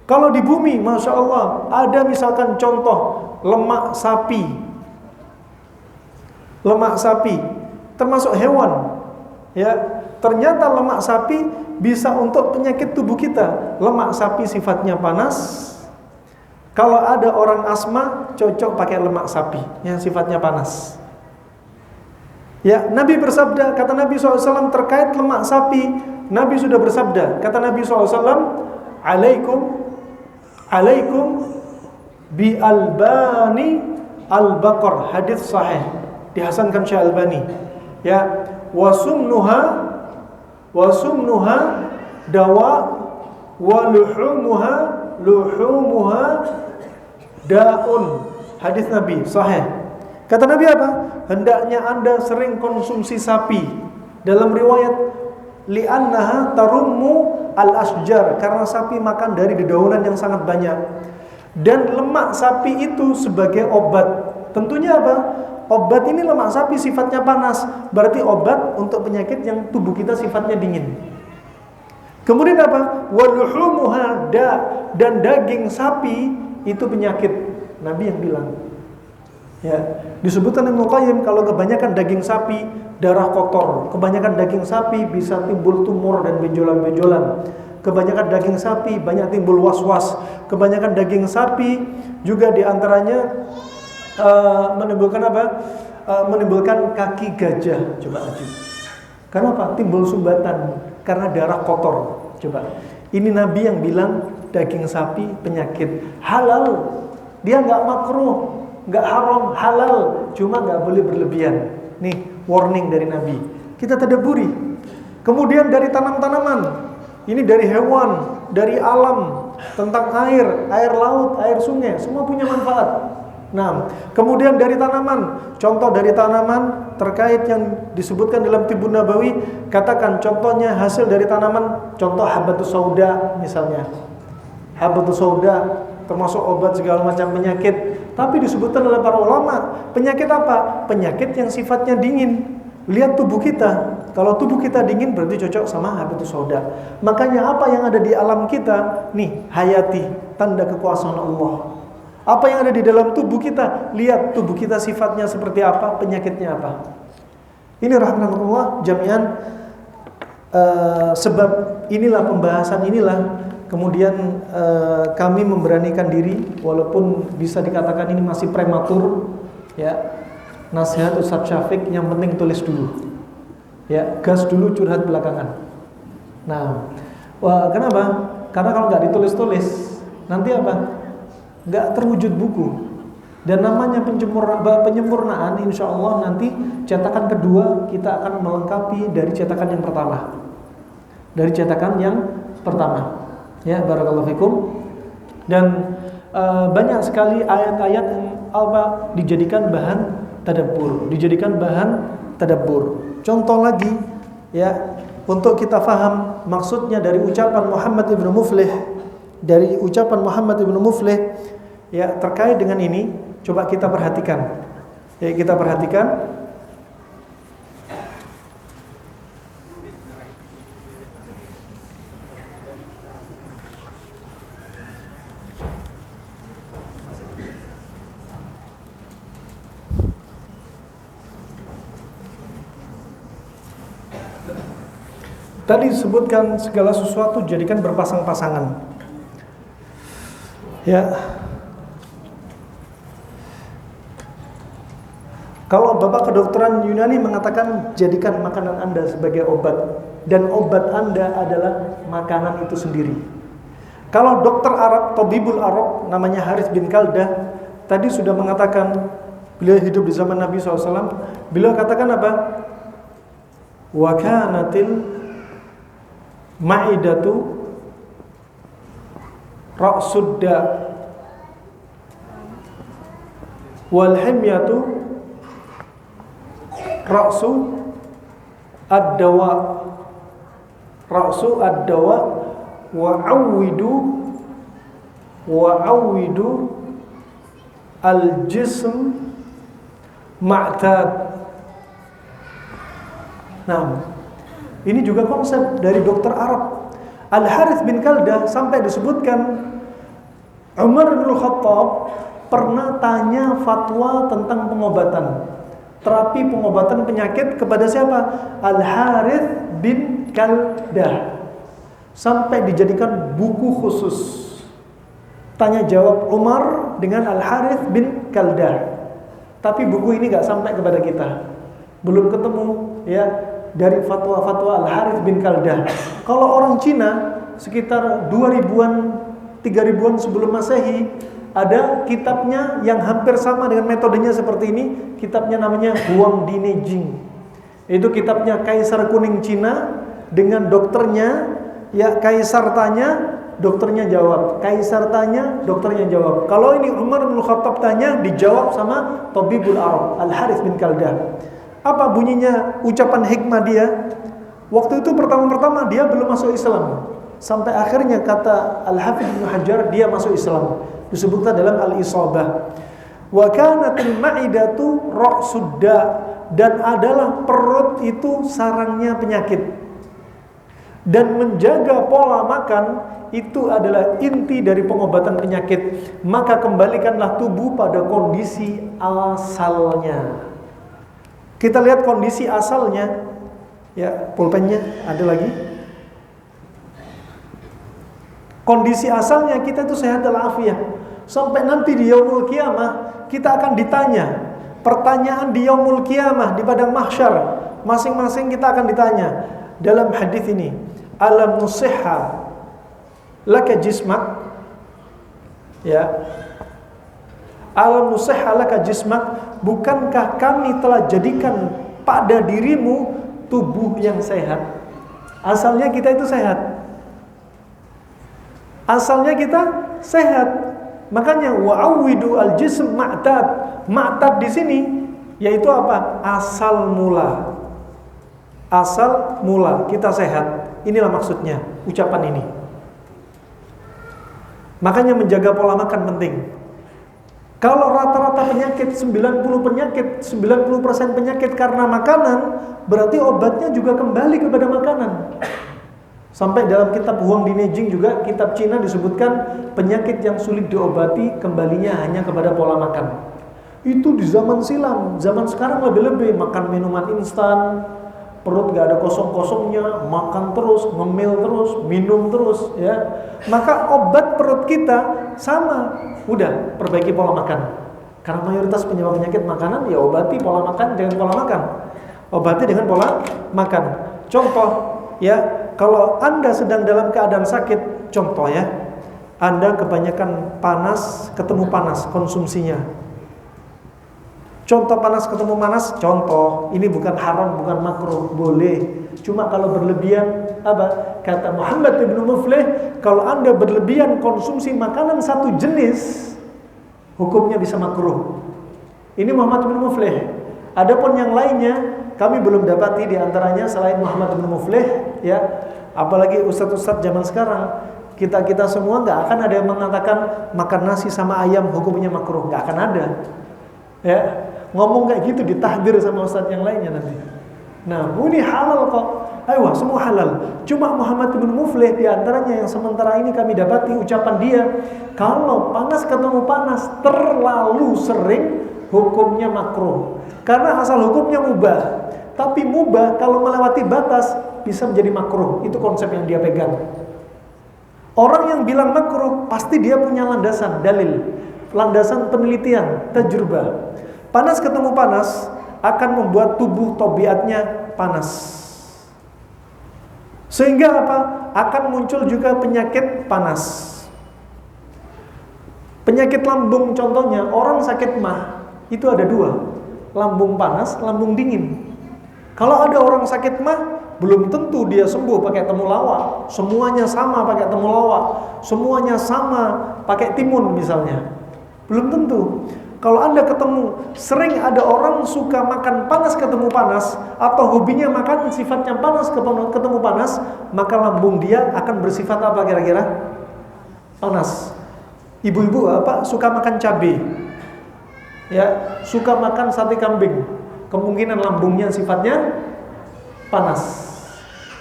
Kalau di bumi, Masya Allah, ada misalkan contoh lemak sapi. Lemak sapi termasuk hewan. Ya, ternyata lemak sapi bisa untuk penyakit tubuh kita. Lemak sapi sifatnya panas. Kalau ada orang asma, cocok pakai lemak sapi yang sifatnya panas. Ya, Nabi bersabda, kata Nabi SAW terkait lemak sapi, Nabi sudah bersabda, kata Nabi SAW, Alaikum bi albani al-baqar, hadis sahih, dihasankan Syekh Albani. Ya, wasumnuha dawa wa luhumuha daun. Hadis Nabi sahih. Kata Nabi apa? Hendaknya Anda sering konsumsi sapi. Dalam riwayat, li'annaha tarummu al-asjar, karena sapi makan dari dedaunan yang sangat banyak. Dan lemak sapi itu sebagai obat. Tentunya apa? Obat ini lemak sapi sifatnya panas, berarti obat untuk penyakit yang tubuh kita sifatnya dingin. Kemudian apa? Waluhumuha da, dan daging sapi itu penyakit. Nabi yang bilang. Ya, disebutkan Ibnu Qayyim, kalau kebanyakan daging sapi darah kotor, kebanyakan daging sapi bisa timbul tumor dan benjolan-benjolan. kebanyakan daging sapi banyak timbul was-was. Kebanyakan daging sapi juga diantaranya menimbulkan apa? Menimbulkan kaki gajah. Coba aja. Karena apa? Timbul sumbatan karena darah kotor. Coba. Ini Nabi yang bilang daging sapi penyakit halal. Dia nggak makruh, nggak haram, halal. Cuma nggak boleh berlebihan. Nih warning dari Nabi. Kita tadabburi. Kemudian dari tanam-tanaman. Ini dari hewan, dari alam, tentang air laut, air sungai, semua punya manfaat. Nah, kemudian dari tanaman, contoh dari tanaman terkait yang disebutkan dalam Tibbun Nabawi, katakan contohnya hasil dari tanaman, contoh habatus sauda misalnya. Habatus sauda termasuk obat segala macam penyakit, tapi disebutkan oleh para ulama, penyakit apa? Penyakit yang sifatnya dingin. Lihat tubuh kita. Kalau tubuh kita dingin berarti cocok sama habatus sauda. Makanya apa yang ada di alam kita, nih hayati, tanda kekuasaan Allah. Apa yang ada di dalam tubuh kita, lihat tubuh kita sifatnya seperti apa, penyakitnya apa. Ini rahmatullah jami'an, sebab inilah pembahasan inilah kemudian kami memberanikan diri walaupun bisa dikatakan ini masih prematur ya. Nasihat Ustaz Syafiq yang penting tulis dulu. Ya, gas dulu curhat belakangan. Nah, kenapa? Karena kalau nggak ditulis-tulis nanti apa? Nggak terwujud buku. Dan namanya penyempurnaan insya Allah nanti cetakan kedua kita akan melengkapi dari cetakan yang pertama. Dari cetakan yang pertama. Ya, barakallahu fikum. Dan banyak sekali ayat-ayat yang dijadikan bahan tadabbur, Contoh lagi ya, untuk kita faham maksudnya dari ucapan Muhammad ibnu Muflih ya terkait dengan ini, coba kita perhatikan. Ya, kita perhatikan. Tadi disebutkan segala sesuatu jadikan berpasang-pasangan. Ya. Kalau Bapak kedokteran Yunani mengatakan jadikan makanan Anda sebagai obat dan obat Anda adalah makanan itu sendiri. Kalau dokter Arab, Tabibul Arab namanya Harith bin Kaldah tadi sudah mengatakan, beliau hidup di zaman Nabi SAW, beliau katakan apa? Wa kanatil ma'idatu ra'sudda wal himyatu ra'su ad-dawa wa awwidu al-jism ma'tad. Nah, ini juga konsep dari dokter Arab. Al-Harith bin Kaldah sampai disebutkan Umar bin Khattab pernah tanya fatwa tentang pengobatan, terapi pengobatan penyakit kepada siapa? Al-Harith bin Kaldah. Sampai dijadikan buku khusus. Tanya jawab Umar dengan Al-Harith bin Kaldah. Tapi buku ini gak sampai kepada kita. Belum ketemu ya dari fatwa-fatwa Al-Harith bin Kaldah. Kalau orang Cina sekitar 2000-an, 3000-an sebelum Masehi ada kitabnya yang hampir sama dengan metodenya seperti ini. Kitabnya namanya Huang Dine Jing. Itu kitabnya Kaisar Kuning Cina dengan dokternya. Ya, kaisar tanya, dokternya jawab. Kaisar tanya, dokternya jawab. Kalau ini Umar bin Khattab tanya, dijawab sama Tabibul Arab Al-Harith bin Kaldah. Apa bunyinya ucapan hikmah dia? Waktu itu pertama-tama dia belum masuk Islam. Sampai akhirnya kata Al-Hafidz Ibnu Hajar dia masuk Islam. Disebutkan dalam Al-Isabah. Wa kanatil ma'idatu ra'sudda, dan adalah perut itu sarangnya penyakit. Dan menjaga pola makan itu adalah inti dari pengobatan penyakit. Maka kembalikanlah tubuh pada kondisi asalnya. Kita lihat kondisi asalnya. Ya, pulpennya ada lagi. Kondisi asalnya kita itu sehat walafiat. Sampai nanti di yaumul qiyamah kita akan ditanya. Pertanyaan di yaumul qiyamah di padang mahsyar, masing-masing kita akan ditanya. Dalam hadis ini, alam nusihha laka jismak, ya, alam nusihha laka jismak, bukankah kami telah jadikan pada dirimu tubuh yang sehat? Asalnya kita itu sehat. Asalnya kita sehat. Makanya wa'awidu al-jism ma'tad. Ma'tad di sini yaitu apa? Asal mula. Asal mula kita sehat. Inilah maksudnya ucapan ini. Makanya menjaga pola makan penting. Kalau rata-rata penyakit 90% penyakit karena makanan, berarti obatnya juga kembali kepada makanan. Sampai dalam kitab Huang Dinejing juga, kitab Cina, disebutkan penyakit yang sulit diobati kembalinya hanya kepada pola makan. Itu di zaman silam. Zaman sekarang lebih-lebih makan minuman instan, perut gak ada kosong-kosongnya, makan terus, ngemil terus, minum terus, ya. Maka obat perut kita sama, udah perbaiki pola makan. Karena mayoritas penyebab penyakit makanan, ya obati pola makan dengan pola makan. Obati dengan pola makan. Contoh, ya. Kalau Anda sedang dalam keadaan sakit, contoh ya, Anda kebanyakan panas, ketemu panas konsumsinya. Contoh panas ketemu panas, contoh, ini bukan haram, bukan makruh, boleh. Cuma kalau berlebihan, apa? Kata Muhammad ibn Muflih, kalau Anda berlebihan konsumsi makanan satu jenis, hukumnya bisa makruh. Ini Muhammad ibn Muflih. Adapun yang lainnya, kami belum dapati di antaranya selain Muhammad bin Muflih, ya. Apalagi ustaz-ustaz zaman sekarang, kita semua nggak akan ada yang mengatakan makan nasi sama ayam hukumnya makruh, nggak akan ada. Ya, ngomong kayak gitu ditahdir sama ustaz yang lainnya nanti. Nah, ini halal kok. Ayo, semua halal. Cuma Muhammad bin Muflih di antaranya yang sementara ini kami dapati ucapan dia, kalau panas ketemu panas terlalu sering hukumnya makruh. Karena asal hukumnya mubah. Tapi mubah kalau melewati batas bisa menjadi makruh. Itu konsep yang dia pegang. Orang yang bilang makruh pasti dia punya landasan, dalil, landasan penelitian, tajrubah. Panas ketemu panas akan membuat tubuh tabiatnya panas. Sehingga apa? Akan muncul juga penyakit panas. Penyakit lambung contohnya, orang sakit mah itu ada dua, lambung panas, lambung dingin. Kalau ada orang sakit mah, belum tentu dia sembuh pakai temulawak. Semuanya sama pakai temulawak, semuanya sama pakai timun misalnya. Belum tentu. Kalau Anda ketemu, sering ada orang suka makan panas ketemu panas, atau hobinya makan sifatnya panas ketemu panas, maka lambung dia akan bersifat apa kira-kira? Panas. Ibu-ibu apa suka makan cabai, ya, suka makan sate kambing, kemungkinan lambungnya sifatnya panas.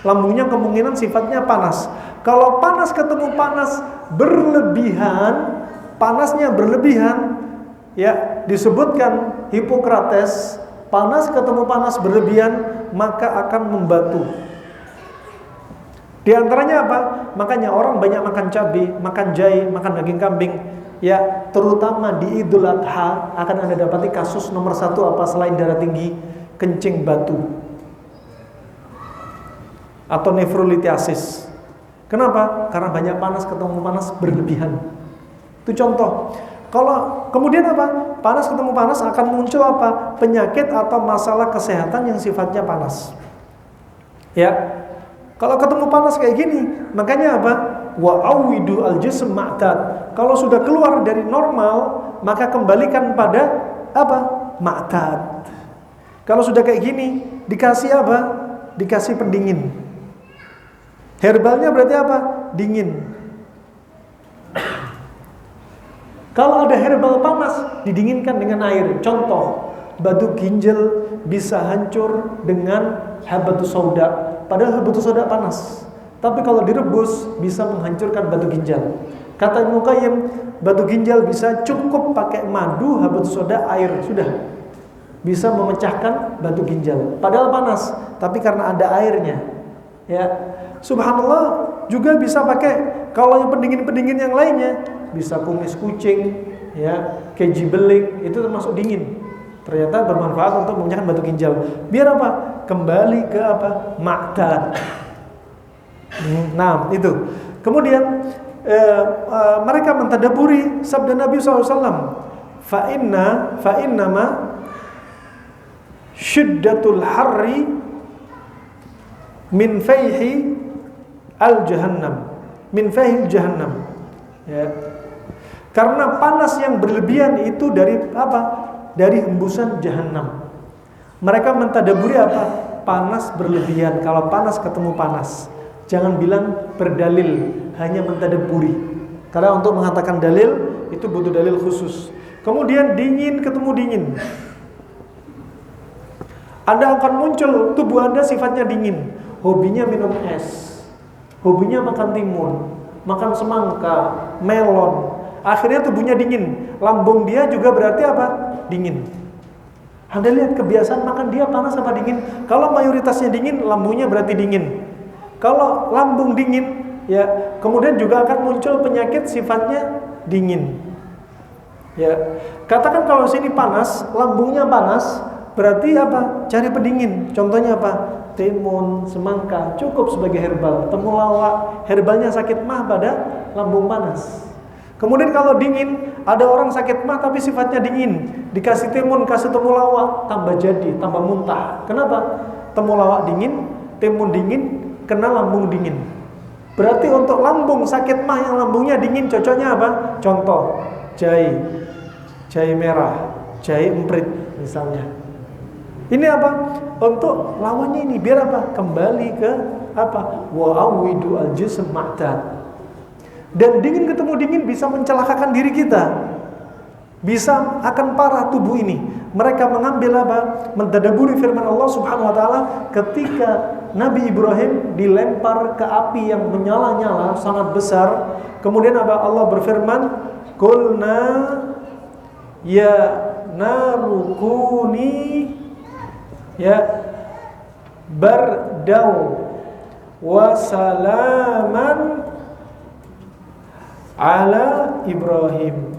Lambungnya kemungkinan sifatnya panas. Kalau panas ketemu panas berlebihan, panasnya berlebihan, ya, disebutkan Hippocrates, panas ketemu panas berlebihan maka akan membatu. Di antaranya apa? Makanya orang banyak makan cabai, makan jahe, makan daging kambing. Ya, terutama di Idul Adha akan Anda dapati kasus nomor 1 apa selain darah tinggi, kencing batu atau nefrolitiasis. Kenapa? Karena banyak panas ketemu panas berlebihan. Itu contoh. Kalau kemudian apa? Panas ketemu panas akan muncul apa? Penyakit atau masalah kesehatan yang sifatnya panas. Ya. Kalau ketemu panas kayak gini, makanya apa? Wa'awidu al-jism ma'tad. Kalau sudah keluar dari normal, maka kembalikan pada apa? Ma'tad. Kalau sudah kayak gini, dikasih apa? Dikasih pendingin. Herbalnya berarti apa? Dingin. Kalau ada herbal panas, didinginkan dengan air. Contoh, batu ginjal bisa hancur dengan habatus sauda. Padahal habatus sauda panas. Tapi kalau direbus bisa menghancurkan batu ginjal. Kata Ibnu Qayyim, batu ginjal bisa cukup pakai madu, habatus sauda, air, sudah bisa memecahkan batu ginjal. Padahal panas, tapi karena ada airnya. Ya, subhanallah juga bisa pakai Kalau yang pendingin-pendingin yang lainnya, bisa kumis kucing, ya, keji belik, itu termasuk dingin. Ternyata bermanfaat untuk memecahkan batu ginjal. Biar apa? Kembali ke apa? Ma'tad. Nah, itu. Kemudian mereka mentadaburi sabda Nabi SAW. Fa innama syiddatul harri min fayhi al-jahannam. Min fayhi al-jahannam. Ya. Karena panas yang berlebihan itu dari apa? Dari hembusan jahanam. Mereka mentadaburi apa? Panas berlebihan. Kalau panas ketemu panas. Jangan bilang berdalil, hanya mentadaburi. Karena untuk mengatakan dalil itu butuh dalil khusus. Kemudian dingin ketemu dingin. Anda akan muncul, tubuh Anda sifatnya dingin. Hobinya minum es, hobinya makan timun, makan semangka, melon. Akhirnya tubuhnya dingin. Lambung dia juga berarti apa? Dingin. Anda lihat kebiasaan makan dia panas apa dingin? Kalau mayoritasnya dingin, lambungnya berarti dingin. Kalau lambung dingin, ya, kemudian juga akan muncul penyakit sifatnya dingin. Ya, katakan kalau sini panas, lambungnya panas, berarti apa? Cari pendingin. Contohnya apa? Timun, semangka, cukup sebagai herbal. Temulawak, herbalnya sakit mah pada lambung panas. Kemudian kalau dingin, ada orang sakit mah tapi sifatnya dingin, dikasih timun, kasih temulawak, tambah jadi, tambah muntah. Kenapa? Temulawak dingin, timun dingin, kena lambung dingin. Berarti untuk lambung sakit mah yang lambungnya dingin, cocoknya apa? Contoh, jahe merah, jahe emprit misalnya. Ini apa? Untuk lawannya ini, biar apa? Kembali ke apa? Wa'awidu al-jism ma'dad. Dan dingin ketemu dingin bisa mencelakakan diri kita. Bisa akan parah tubuh ini. Mereka mengambil apa? Mentadaburi firman Allah Subhanahu wa taala ketika Nabi Ibrahim dilempar ke api yang menyala-nyala sangat besar. Kemudian apa? Allah berfirman, "Qulna ya narukuni ya bardau wa salaman ala Ibrahim."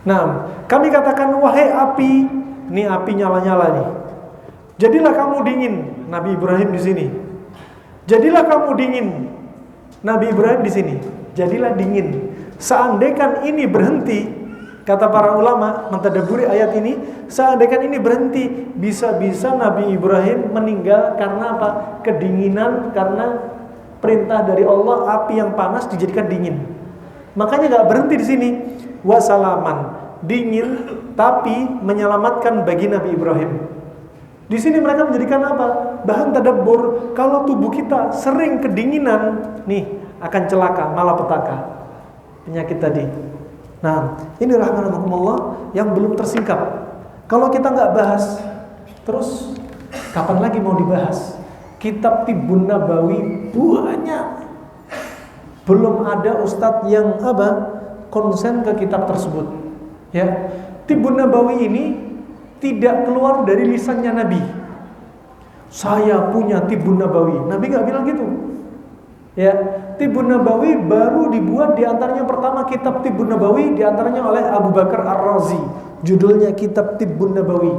Nah, kami katakan, wahai api, ini api nyala-nyala nih. Jadilah kamu dingin, Nabi Ibrahim di sini. Jadilah kamu dingin, Nabi Ibrahim di sini. Jadilah dingin. Seandainya ini berhenti, kata para ulama mentadaburi ayat ini, seandainya ini berhenti, bisa-bisa Nabi Ibrahim meninggal karena apa? Kedinginan, karena perintah dari Allah, api yang panas dijadikan dingin. Makanya gak berhenti di sini. Wasalaman, dingin tapi menyelamatkan bagi Nabi Ibrahim. Di sini mereka menjadikan apa? Bahan tadabbur. Kalau tubuh kita sering kedinginan, nih akan celaka, malapetaka, penyakit tadi. Nah, ini rahmatullah yang belum tersingkap. Kalau kita nggak bahas, terus kapan lagi mau dibahas? Kitab Tibbun Nabawi banyak. Belum ada ustadz yang apa? Konsen ke kitab tersebut. Ya, Tibbun Nabawi ini tidak keluar dari lisannya Nabi. Saya punya Tibbun Nabawi. Nabi nggak bilang gitu. Ya, Tibbun Nabawi baru dibuat, di antaranya pertama kitab Tibbun Nabawi di antaranya oleh Abu Bakar Ar-Razi. Judulnya kitab Tibbun Nabawi.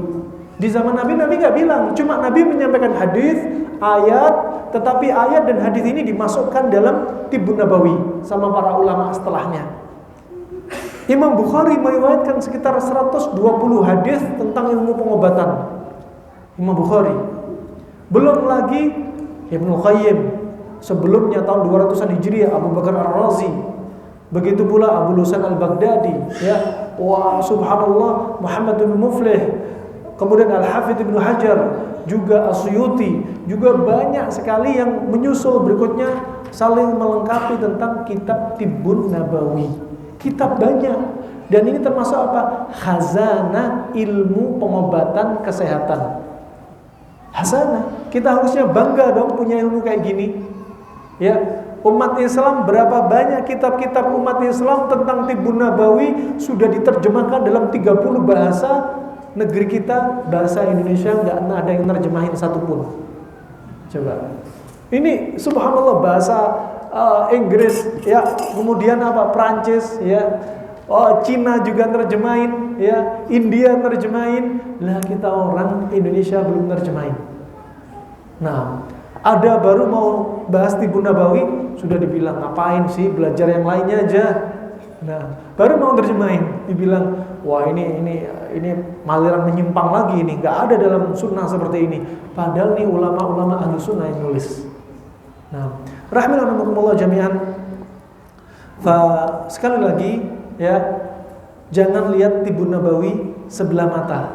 Di zaman Nabi nggak bilang, cuma Nabi menyampaikan hadis, ayat, tetapi ayat dan hadis ini dimasukkan dalam Tibbun Nabawi sama para ulama setelahnya. Imam Bukhari meriwayatkan sekitar 120 hadis tentang ilmu pengobatan. Imam Bukhari. Belum lagi Ibnu Qayyim, sebelumnya tahun 200-an Hijriah, Abu Bakar Ar-Razi. Begitu pula Abu Lusan Al-Baghdadi, ya. Wah, subhanallah, Muhammad bin Muflih. Kemudian Al-Hafidz Ibnu Hajar, juga As-Suyuti, juga banyak sekali yang menyusul berikutnya saling melengkapi tentang kitab Tibbun Nabawi. Kitab banyak, dan ini termasuk apa? Khazanah ilmu pengobatan kesehatan. Khazanah. Kita harusnya bangga dong punya ilmu kayak gini. Ya, umat Islam berapa banyak kitab-kitab umat Islam tentang Tibbun Nabawi sudah diterjemahkan dalam 30 bahasa. Negeri kita bahasa Indonesia nggak ada yang nerjemahin satupun. Coba. Ini subhanallah bahasa Inggris, ya, kemudian apa, Prancis, ya, Cina juga nerjemahin, ya, India nerjemahin, lah kita orang Indonesia belum nerjemahin. Nah, ada baru mau bahas Tibun Nabawi sudah dibilang ngapain sih, belajar yang lainnya aja. Nah, baru mau terjemahin dibilang, wah ini maliran menyimpang lagi ini, nggak ada dalam sunnah seperti ini. Padahal nih ulama-ulama ahli sunnah yang nulis. Nah, rahimakumullah jami'an. Sekali lagi ya, jangan lihat Tibun Nabawi sebelah mata.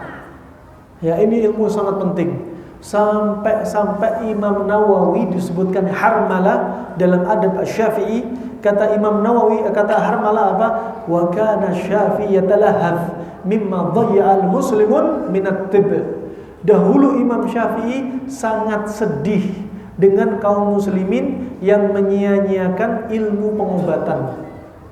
Ya, ini ilmu sangat penting. Sampai Imam Nawawi disebutkan Harmalah dalam adab Asy-Syafi'i. Kata Imam Nawawi, kata Harmalah apa? Wa kana Syafi'i yatalahaf mimma dhayya'al muslimun minat tibb. Dahulu Imam Syafi'i sangat sedih dengan kaum muslimin yang menyia-nyiakan ilmu pengobatan.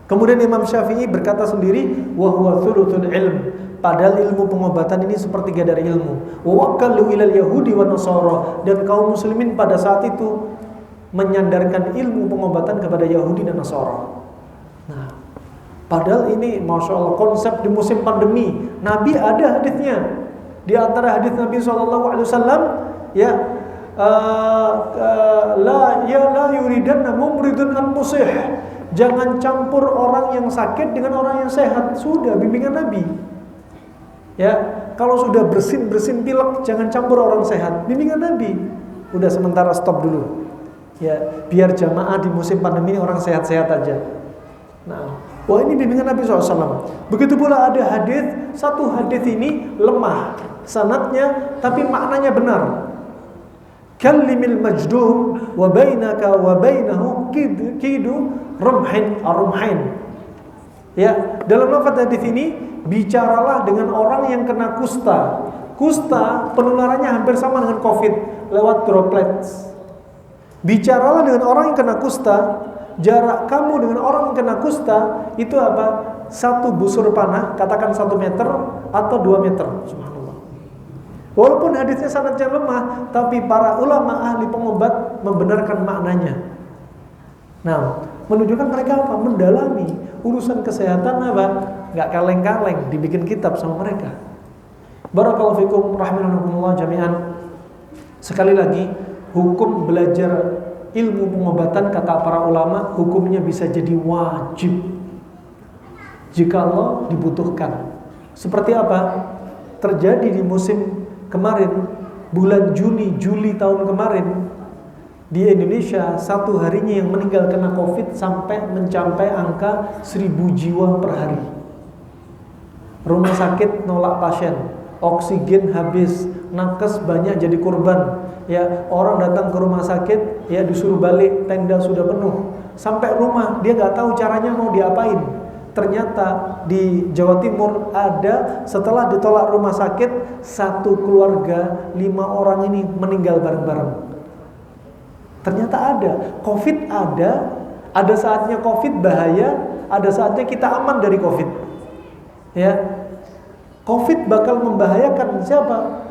Kemudian Imam Syafi'i berkata sendiri, wa huwa thuluthul ilm. Padahal ilmu pengobatan ini sepertiga dari ilmu. Wa waqallu ilal yahudi wan nasara, dan kaum muslimin pada saat itu menyandarkan ilmu pengobatan kepada Yahudi dan Nasara. Nah, padahal ini Masya Allah konsep di musim pandemi. Nabi ada hadisnya. Di antara hadis Nabi SAW, ya, la yuridanna mumridun an musih. Jangan campur orang yang sakit dengan orang yang sehat. Sudah bimbingan Nabi. Ya, kalau sudah bersin pilek, jangan campur orang sehat. Bimbingan Nabi. Udah sementara stop dulu. Ya, biar jamaah di musim pandemi ini orang sehat-sehat aja. Nah, wah ini bimbingan Nabi SAW. Begitu pula ada hadis, satu hadis ini lemah sanadnya, tapi maknanya benar. Kallimil majdum wa bainaka wa bainahu kidu rumhain. Ya, dalam lafaz hadis ini, bicaralah dengan orang yang kena kusta. Kusta penularannya hampir sama dengan COVID, lewat droplets. Bicaralah dengan orang yang kena kusta. Jarak kamu dengan orang yang kena kusta itu apa? 1 busur panah, katakan 1 meter atau 2 meter. Subhanallah. Walaupun hadisnya sanadnya lemah, tapi para ulama ahli pengobat membenarkan maknanya. Nah, menunjukkan mereka apa? Mendalami urusan kesehatan apa? Nggak kaleng-kaleng, dibikin kitab sama mereka. Barakallahu fikum rahimakumullah jami'an. Sekali lagi, hukum belajar ilmu pengobatan kata para ulama, hukumnya bisa jadi wajib jika Allah dibutuhkan. Seperti apa? Terjadi di musim kemarin, bulan Juli tahun kemarin, di Indonesia satu harinya yang meninggal kena COVID sampai mencapai angka 1000 jiwa per hari. Rumah sakit nolak pasien, oksigen habis, nakes banyak jadi korban. Ya, orang datang ke rumah sakit, ya disuruh balik, tenda sudah penuh. Sampai rumah dia nggak tahu caranya mau diapain. Ternyata di Jawa Timur ada, setelah ditolak rumah sakit, satu keluarga 5 orang ini meninggal bareng-bareng. Ternyata ada COVID, ada saatnya COVID bahaya, ada saatnya kita aman dari COVID. Ya, COVID bakal membahayakan siapa?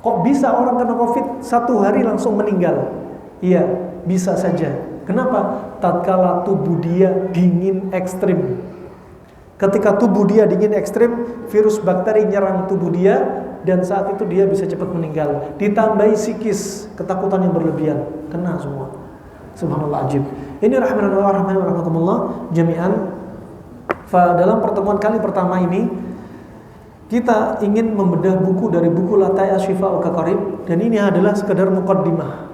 Kok bisa orang kena COVID 1 hari langsung meninggal? Iya, bisa saja. Kenapa? Tatkala tubuh dia dingin ekstrim. Ketika tubuh dia dingin ekstrim, virus bakteri nyerang tubuh dia, dan saat itu dia bisa cepat meninggal. Ditambahi psikis, ketakutan yang berlebihan, kena semua. Subhanallah ajib. Ini rahmatullah jami'an. Dalam pertemuan kali pertama ini, kita ingin membedah buku dari buku Latai Asy-Syifa'u Ka-Qarib, dan ini adalah sekedar muqaddimah.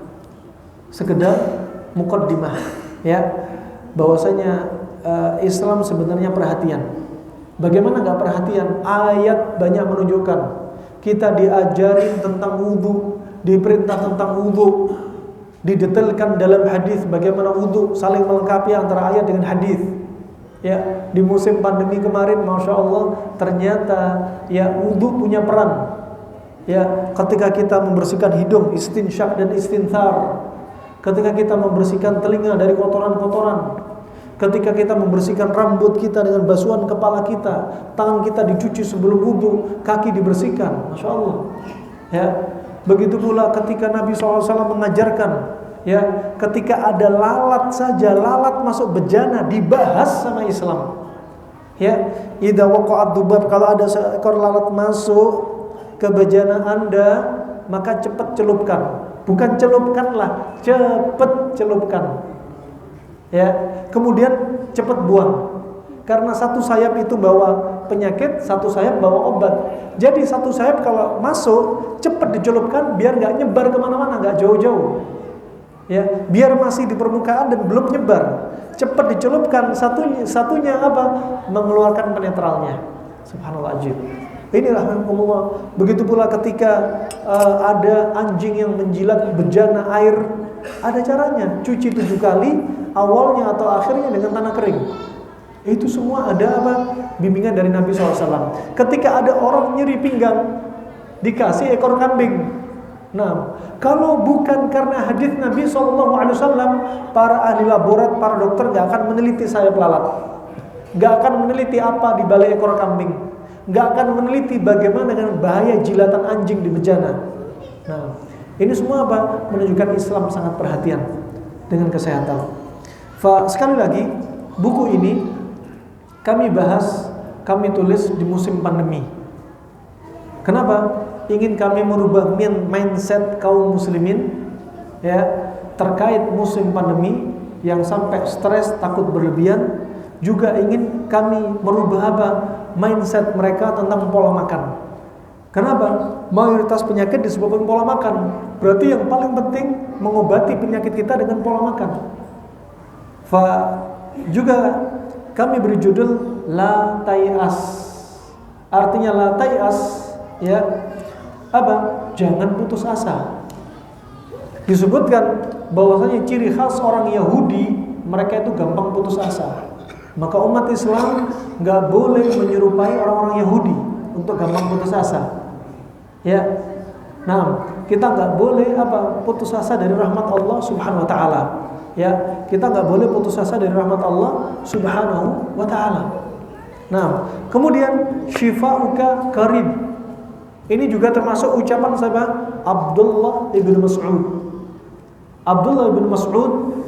Ya, bahwasanya Islam sebenarnya perhatian. Bagaimana enggak perhatian? Ayat banyak menunjukkan. Kita diajarin tentang wudu, diperintah tentang wudu, didetailkan dalam hadis bagaimana wudu, saling melengkapi antara ayat dengan hadis. Ya, di musim pandemi kemarin, Masya Allah, ternyata ya wudu punya peran. Ya, ketika kita membersihkan hidung, istinsyak dan istinthar. Ketika kita membersihkan telinga dari kotoran-kotoran. Ketika kita membersihkan rambut kita dengan basuhan kepala kita, tangan kita dicuci sebelum wudu, kaki dibersihkan. Masya Allah. Ya, begitu pula ketika Nabi SAW mengajarkan, Ya, ketika ada lalat saja, lalat masuk bejana dibahas sama Islam. Ya, idza waqa'ad dzubab, kalau ada seekor lalat masuk ke bejana Anda, maka cepat celupkan. Bukan celupkanlah, cepat celupkan. Ya, kemudian cepat buang. Karena satu sayap itu bawa penyakit, satu sayap bawa obat. Jadi satu sayap kalau masuk, cepat dicelupkan biar nggak nyebar kemana-mana, nggak jauh-jauh. Ya, biar masih di permukaan dan belum nyebar. Cepat dicelupkan, satunya apa? Mengeluarkan penetralnya. Subhanallah ajib. Inilah umumnya. Begitu pula ketika ada anjing yang menjilat bejana air, ada caranya. Cuci 7 kali, awalnya atau akhirnya dengan tanah kering. Itu semua ada apa? Bimbingan dari Nabi SAW. Ketika ada orang nyeri pinggang, dikasih ekor kambing. Nah, kalau bukan karena hadis Nabi SAW, para ahli laborat, para dokter gak akan meneliti sayap lalat, gak akan meneliti apa di balik ekor kambing, gak akan meneliti bagaimana dengan bahaya jilatan anjing di bejana. Nah, ini semua apa? Menunjukkan Islam sangat perhatian dengan kesehatan. Sekali lagi, buku ini kami bahas, kami tulis di musim pandemi. Kenapa? Ingin kami merubah mindset kaum muslimin ya terkait musim pandemi yang sampai stres, takut berlebihan. Juga ingin kami merubah apa? Mindset mereka tentang pola makan. Kenapa? Mayoritas penyakit disebabkan pola makan. Berarti yang paling penting mengobati penyakit kita dengan pola makan. Juga kami beri judul La Tay'as. Artinya La Tay'as ya apa? Jangan putus asa. Disebutkan bahwasanya ciri khas orang Yahudi, mereka itu gampang putus asa. Maka umat Islam nggak boleh menyerupai orang-orang Yahudi untuk gampang putus asa. Ya, nah kita nggak boleh apa? Putus asa dari rahmat Allah Subhanahu Wa Taala. Ya, kita nggak boleh putus asa dari rahmat Allah Subhanahu Wa Taala. Nah, kemudian syifa'uka qarib. Ini juga termasuk ucapan siapa? Abdullah ibn Mas'ud. Abdullah ibn Mas'ud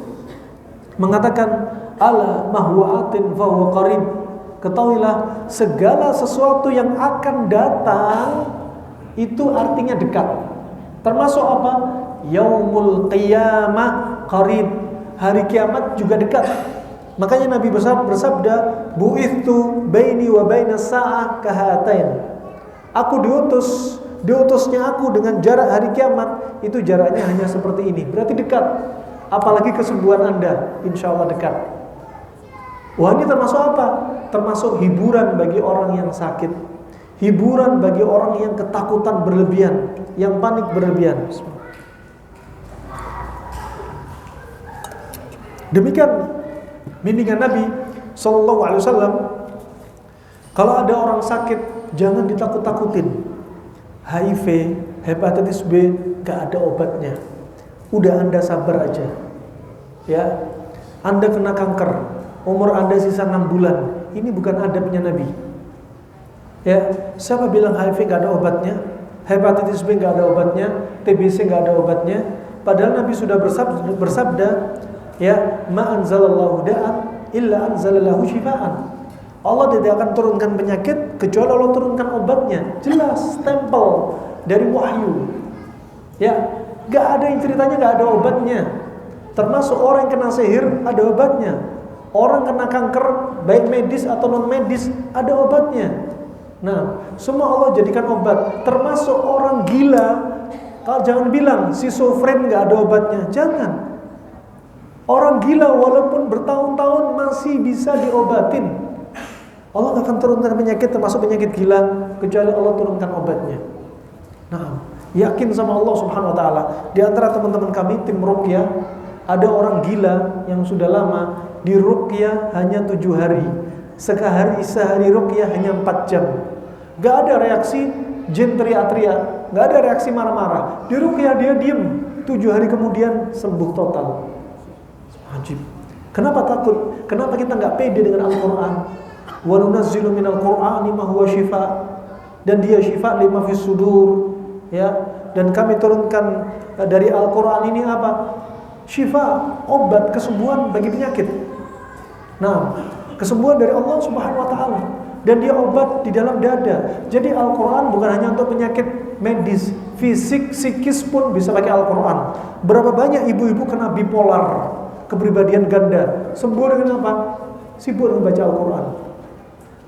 mengatakan, ala mahwa'atin fahuwa qarib. Ketahuilah segala sesuatu yang akan datang itu artinya dekat. Termasuk apa? Yaumul qiyamah qarib. Hari kiamat juga dekat. Makanya Nabi bersabda, bu'ithu baini wa baina sa'ah kahatain. Aku diutusnya aku dengan jarak hari kiamat, itu jaraknya hanya seperti ini. Berarti dekat. Apalagi kesembuhan Anda, insya Allah dekat. Wah, ini termasuk apa? Termasuk hiburan bagi orang yang sakit. Hiburan bagi orang yang ketakutan berlebihan, yang panik berlebihan. Demikian bimbingan Nabi SAW. Kalau ada orang sakit, jangan ditakut-takutin. HIV, hepatitis B, gak ada obatnya. Udah Anda sabar aja. Ya, Anda kena kanker, umur Anda sisa 6 bulan. Ini bukan adabnya Nabi. Ya, siapa bilang HIV gak ada obatnya? Hepatitis B gak ada obatnya, TBC gak ada obatnya. Padahal Nabi sudah bersabda, ya, ma anzalallahu da'an illa anzalallahu shifaan. Allah tidak akan turunkan penyakit kecuali Allah turunkan obatnya. Jelas, stempel dari wahyu. Ya, gak ada yang ceritanya gak ada obatnya. Termasuk orang yang kena sihir ada obatnya. Orang kena kanker baik medis atau non medis ada obatnya. Nah, semua Allah jadikan obat. Termasuk orang gila. Kalau jangan bilang schizofren gak ada obatnya. Jangan. Orang gila walaupun bertahun-tahun masih bisa diobatin. Allah akan turunkan penyakit termasuk penyakit gila kecuali Allah turunkan obatnya. Nah, yakin sama Allah Subhanahu Wa Taala. Di antara teman-teman kami tim ruqyah ada orang gila yang sudah lama di ruqyah hanya 7 hari. Sehari ruqyah hanya 4 jam. Gak ada reaksi jin teriak-teriak, gak ada reaksi marah-marah. Di ruqyah dia diem, 7 hari kemudian sembuh total. Ajib. Kenapa takut? Kenapa kita gak pede dengan Al-Quran? Wa nunazzilu minal Qur'ani ma huwa shifa, dan dia shifa lima fis sudur, ya. Dan kami turunkan dari Al-Qur'an ini apa? syifa, obat kesembuhan bagi penyakit. Nah, kesembuhan dari Allah Subhanahu wa taala, dan dia obat di dalam dada. Jadi Al-Qur'an bukan hanya untuk penyakit medis, fisik, psikis pun bisa pakai Al-Qur'an. Berapa banyak ibu-ibu kena bipolar, kepribadian ganda, sembuh dengan apa? Sibuk dengan baca Al-Qur'an.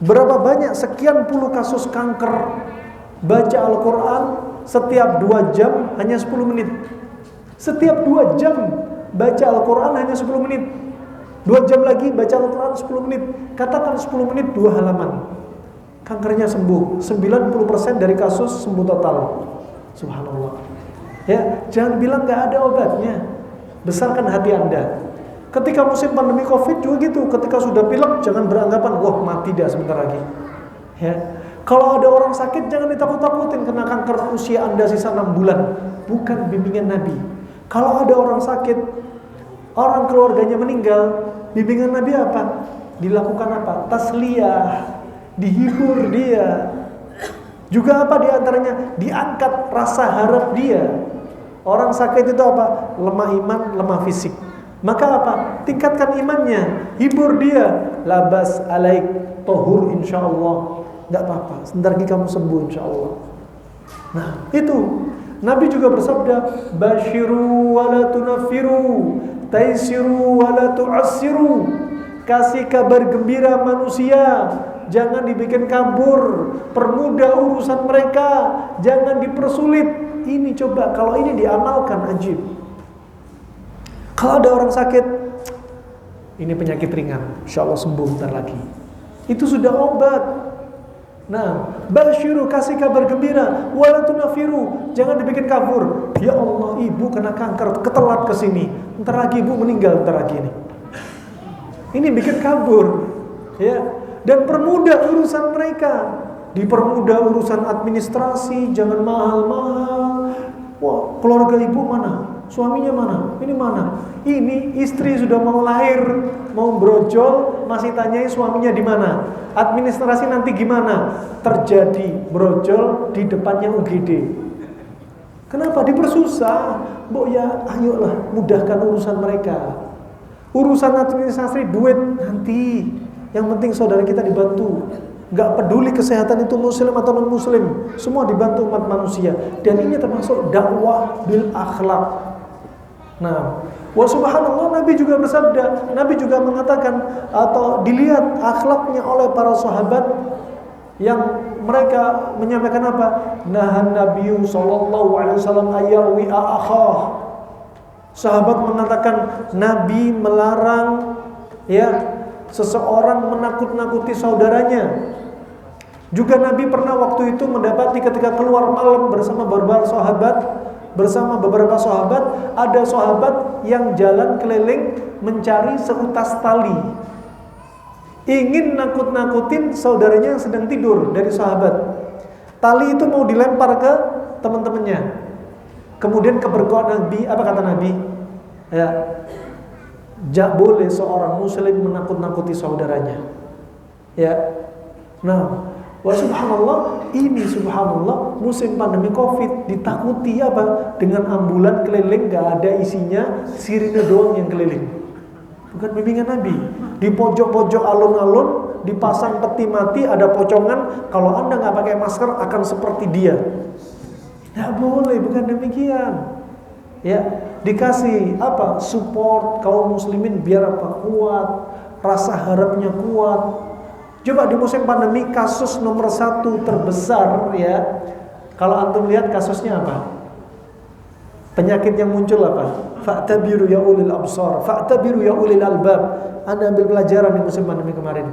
Berapa banyak sekian puluh kasus kanker, baca Al-Qur'an setiap 2 jam hanya 10 menit. Setiap 2 jam baca Al-Qur'an hanya 10 menit. 2 jam lagi baca Al-Quran 10 menit. Katakan 10 menit 2 halaman. Kankernya sembuh. 90% dari kasus sembuh total. Subhanallah. Ya, jangan bilang gak ada obatnya. Besarkan hati Anda. Ketika musim pandemi Covid juga gitu. Ketika sudah pilek, jangan beranggapan, wah mati dah sebentar lagi. Ya. Kalau ada orang sakit, jangan ditakut-takutin karena kanker usia Anda sisa 6 bulan. Bukan bimbingan Nabi. Kalau ada orang sakit, orang keluarganya meninggal, bimbingan Nabi apa? Dilakukan apa? Tasliyah, dihibur dia. Juga apa diantaranya? Diangkat rasa harap dia. Orang sakit itu apa? Lemah iman, lemah fisik. Maka apa? Tingkatkan imannya, hibur dia. Labas alaik tohur insyaallah. Gak apa-apa, sebentar lagi kamu sembuh insyaallah. Nah, itu Nabi juga bersabda, basyiru wa la tunaffiru, taisiru wa la tu'assiru. Kasih kabar gembira manusia, jangan dibikin kabur. Permudah urusan mereka, jangan dipersulit. Ini coba, kalau ini diamalkan ajib. Kalau ada orang sakit, ini penyakit ringan, insyaallah sembuh bentar lagi. Itu sudah obat. Nah, basyiru, kasih kabar gembira, wala tunafiru, jangan dibikin kabur. Ya Allah, ibu kena kanker, ketelat ke sini. Bentar lagi ibu meninggal, bentar lagi ini. Ini bikin kabur, ya. Dan permudah urusan mereka. Dipermudah urusan administrasi, jangan mahal-mahal. Wah, keluarga ibu mana? Suaminya mana? Ini mana? Ini istri sudah mau lahir, mau brojol, masih tanyai suaminya di mana. Administrasi nanti gimana? Terjadi brojol di depannya UGD. Kenapa? Dipersusah. Mbok ya, ayolah mudahkan urusan mereka. Urusan administrasi duit nanti. Yang penting saudara kita dibantu. Gak peduli kesehatan itu muslim atau non muslim, semua dibantu umat manusia. Dan ini termasuk dakwah bil akhlak. Nah, wa subhanallah, Nabi juga bersabda, Nabi juga mengatakan atau dilihat akhlaknya oleh para sahabat yang mereka menyampaikan apa? Nahan Nabi sallallahu alaihi wasallam ayarwi akhah. Sahabat mengatakan Nabi melarang ya seseorang menakut-nakuti saudaranya. Juga Nabi pernah waktu itu mendapati ketika keluar malam bersama beberapa sahabat, ada sahabat yang jalan keliling mencari seutas tali, ingin nakut-nakutin saudaranya yang sedang tidur dari sahabat. Tali itu mau dilempar ke teman-temannya. Kemudian keberkahan Nabi, apa kata Nabi? Ya, jangan boleh seorang muslim menakut-nakuti saudaranya. Ya. Nah, wa subhanallah, ini subhanallah musim pandemi Covid ditakuti apa? Dengan ambulan keliling gak ada isinya, sirine doang yang keliling. Bukan bimbingan Nabi. Di pojok-pojok alun-alun dipasang peti mati, ada pocongan, kalau Anda gak pakai masker akan seperti dia. Gak boleh, bukan demikian. Ya, dikasih apa? Support kaum muslimin biar apa? Kuat, rasa harapnya kuat. Coba di musim pandemi kasus nomor 1 terbesar ya. Kalau antum lihat kasusnya apa? Penyakit yang muncul apa? Fa'tabiru ya ulil absar, fa'tabiru ya ulil albab. Anda ambil pelajaran di musim pandemi kemarin.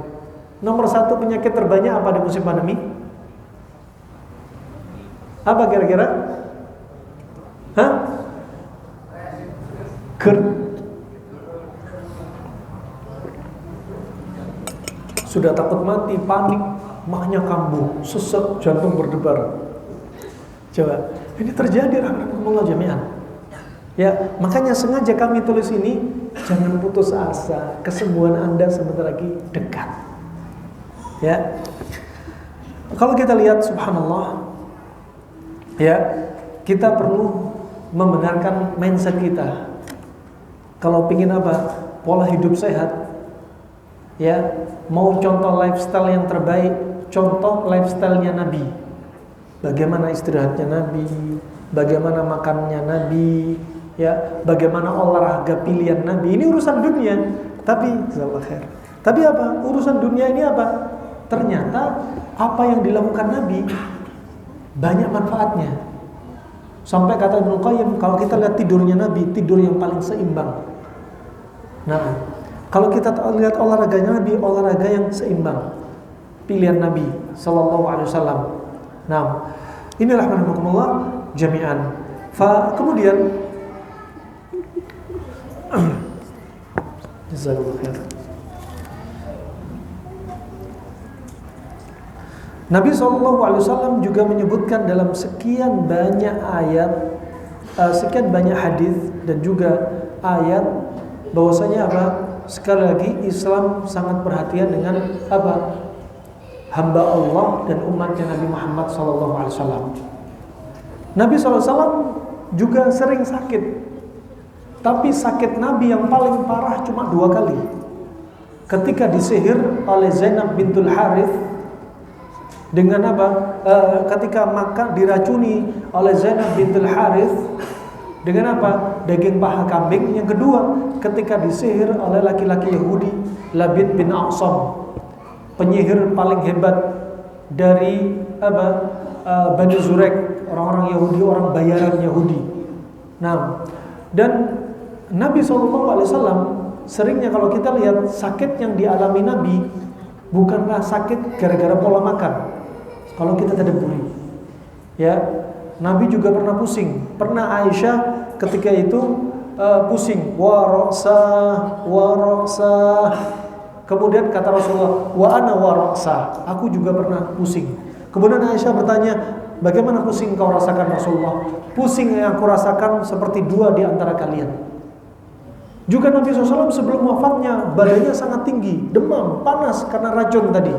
Nomor 1 penyakit terbanyak apa di musim pandemi? Apa kira-kira? Hah? Sudah takut mati, panik, mahnya kambuh, sesek, jantung berdebar. Coba, ini terjadi rahmatullah jami'an. Ya, makanya sengaja kami tulis ini, jangan putus asa, kesembuhan Anda sebentar lagi dekat. Ya. Kalau kita lihat subhanallah, ya, kita perlu membenarkan mindset kita. Kalau pingin apa? Pola hidup sehat, ya, mau contoh lifestyle yang terbaik, contoh lifestyle-nya Nabi. Bagaimana istirahatnya Nabi, bagaimana makannya Nabi, ya, bagaimana olahraga pilihan Nabi. Ini urusan dunia, tapi tapi apa? Urusan dunia ini apa? Ternyata apa yang dilakukan Nabi banyak manfaatnya. Sampai kata Ibnu Qayyim, kalau kita lihat tidurnya Nabi, tidur yang paling seimbang. Nah, kalau kita lihat olahraganya Nabi, olahraga yang seimbang. Pilihan Nabi sallallahu alaihi wasallam. Nah, inilah rahmatullah jami'an. Kemudian jazakallahu khair. Nabi SAW juga menyebutkan dalam sekian banyak ayat, sekian banyak hadis dan juga ayat bahwasanya apa? Sekali lagi Islam sangat perhatian dengan apa? Hamba Allah dan umatnya Nabi Muhammad SAW. Nabi SAW juga sering sakit, tapi sakit Nabi yang paling parah cuma 2 kali. Ketika disihir oleh Zainab bintul Harith. Dengan apa? Ketika makan diracuni oleh Zainab bintul Harith dengan apa? Daging paha kambing. Yang kedua, ketika disihir oleh laki-laki Yahudi, Labid bin Aqsam, penyihir paling hebat dari apa? Bani Zurek, orang-orang Yahudi, orang bayaran Yahudi. Nah, dan Nabi SAW seringnya kalau kita lihat sakit yang dialami Nabi bukanlah sakit gara-gara pola makan. Kalau kita tadabburi, ya, Nabi juga pernah pusing. Pernah Aisyah ketika itu pusing, wa ra'sa. Kemudian kata Rasulullah, wa ana wa ra'sa. Aku juga pernah pusing. Kemudian Aisyah bertanya, bagaimana pusing kau rasakan Rasulullah? Pusing yang aku rasakan seperti 2 di antara kalian. Juga Nabi SAW sebelum wafatnya badannya sangat tinggi, demam, panas karena racun tadi.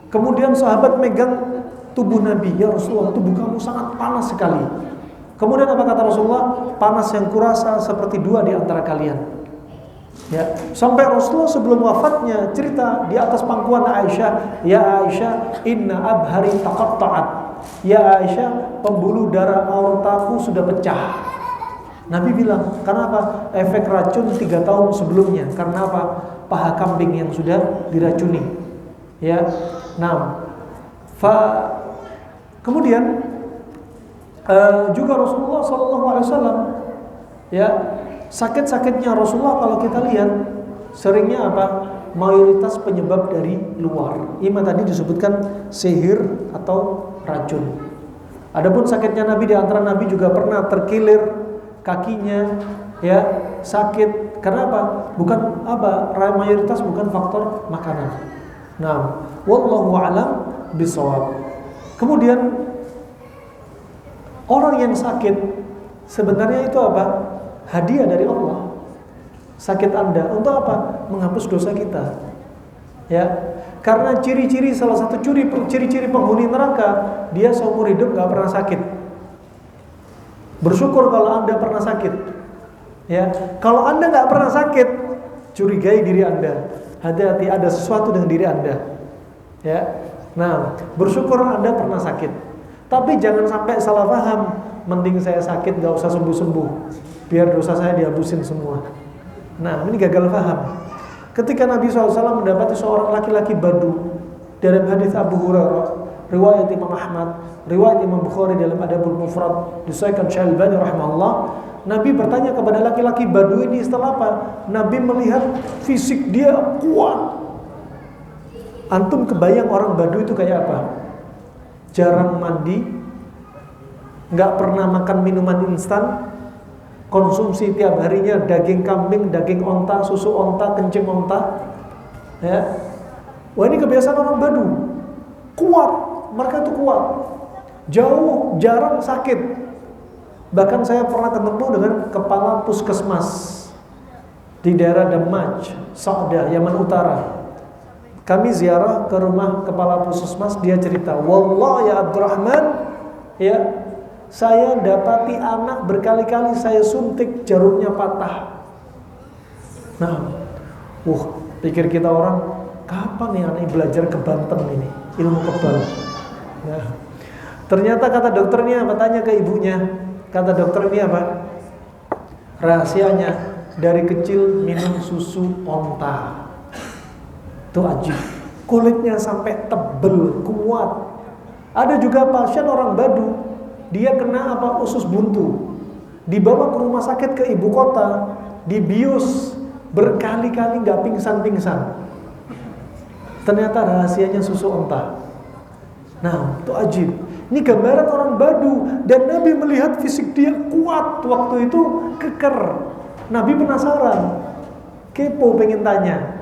Kemudian sahabat megang tubuh Nabi, ya Rasulullah, tubuh kamu sangat panas sekali. Kemudian apa kata Rasulullah? Panas yang kurasa seperti 2 di antara kalian. Ya, sampai Rasulullah sebelum wafatnya cerita di atas pangkuan Aisyah, ya Aisyah, inna abhari taqatta'at. Ya Aisyah, pembuluh darah aortaku sudah pecah. Nabi bilang, kenapa? Efek racun 3 tahun sebelumnya. Karena apa? Paha kambing yang sudah diracuni. Ya, nah, kemudian juga Rasulullah SAW, ya, sakit-sakitnya Rasulullah kalau kita lihat seringnya apa? Mayoritas penyebab dari luar. Ima tadi disebutkan sihir atau racun. Adapun sakitnya Nabi, di antara Nabi juga pernah terkilir kakinya, ya, sakit. Karena apa? Bukan apa? Mayoritas bukan faktor makanan. Nah, wallahu a'lam bishawab. Kemudian orang yang sakit sebenarnya itu apa? Hadiah dari Allah. Sakit Anda untuk apa? Menghapus dosa kita. Ya. Karena ciri-ciri salah satu ciri-ciri penghuni neraka, dia seumur hidup enggak pernah sakit. Bersyukur kalau Anda pernah sakit. Ya. Kalau Anda enggak pernah sakit, curigai diri Anda. Hati-hati, ada sesuatu dengan diri Anda. Ya. Nah, bersyukur Anda pernah sakit. Tapi jangan sampai salah paham. Mending saya sakit gak usah sembuh-sembuh, biar dosa saya dihapusin semua. Nah, ini gagal paham. Ketika Nabi SAW mendapati seorang laki-laki Badu, dalam hadis Abu Hurairah, riwayat Imam Ahmad, riwayat Imam Bukhari dalam Adabul Mufrad, disahihkan Syekh Albani rahimahullah, Nabi bertanya kepada laki-laki Badu ini setelah apa? Nabi melihat fisik dia kuat. Antum kebayang orang Badu itu kayak apa? Jarang mandi, gak pernah makan minuman instan, konsumsi tiap harinya daging kambing, daging onta, susu onta, kencing onta. Ya. Wah, ini kebiasaan orang Badu. Kuat, mereka itu kuat. Jauh, jarang sakit. Bahkan saya pernah ketemu dengan kepala puskesmas di daerah Damaj, Sa'dah, Yaman Utara. Kami ziarah ke rumah kepala puskesmas, dia cerita, "Wallah ya Abdurrahman, ya, saya dapati anak berkali-kali saya suntik jarumnya patah. Nah, pikir kita orang, kapan nih anak belajar ke Banten ini, ilmu kebal. Nah, ternyata kata dokternya apa? Tanya ke ibunya. Kata dokter ini apa? Rahasianya dari kecil minum susu onta. Itu ajib. Kulitnya sampai tebel, kuat. Ada juga pasien orang Badu, dia kena usus buntu. Dibawa ke rumah sakit ke ibu kota, dibius berkali-kali nggak pingsan-pingsan. Ternyata rahasianya susu onta. Nah, itu ajib. Ini gambaran orang Badu, dan Nabi melihat fisik dia kuat waktu itu, keker. Nabi penasaran, kepo, pengen tanya.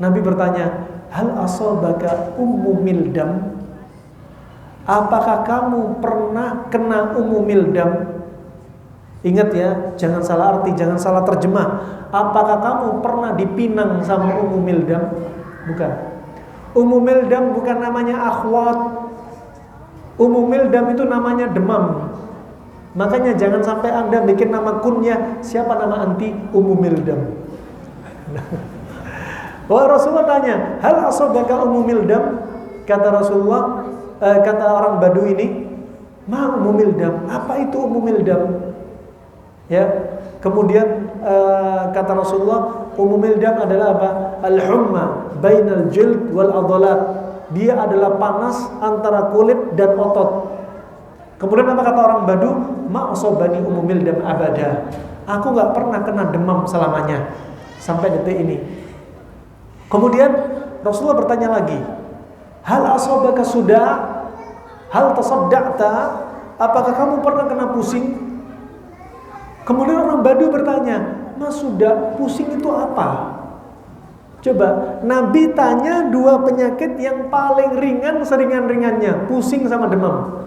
Nabi bertanya, hal asabaka ummu mildam? Apakah kamu pernah kena ummu mildam? Ingat ya, jangan salah arti, jangan salah terjemah. Apakah kamu pernah dipinang sama ummu mildam? Bukan. Ummu mildam bukan namanya akhwat. Ummu mildam itu namanya demam. Makanya jangan sampai Anda bikin nama kunyah, siapa nama anti? Ummu mildam. Wah, Rasulullah tanya, hal asabaka ummu mildam? Kata Rasulullah, kata orang Badu ini, ma ummu mildam? Apa itu ummu mildam? Ya, kemudian kata Rasulullah, ummu mildam adalah apa? Al-humma bainal jild wal adhalat. Dia adalah panas antara kulit dan otot. Kemudian apa kata orang Badu? Ma asobani ummu mildam abada. Aku gak pernah kena demam selamanya sampai detik ini. Kemudian Rasulullah bertanya lagi, hal asobaka sudah? Hal tasaddaqta? Apakah kamu pernah kena pusing? Kemudian orang Badu bertanya, mas sudah, pusing itu apa? Coba, Nabi tanya dua penyakit yang paling ringan seringan-ringannya, pusing sama demam.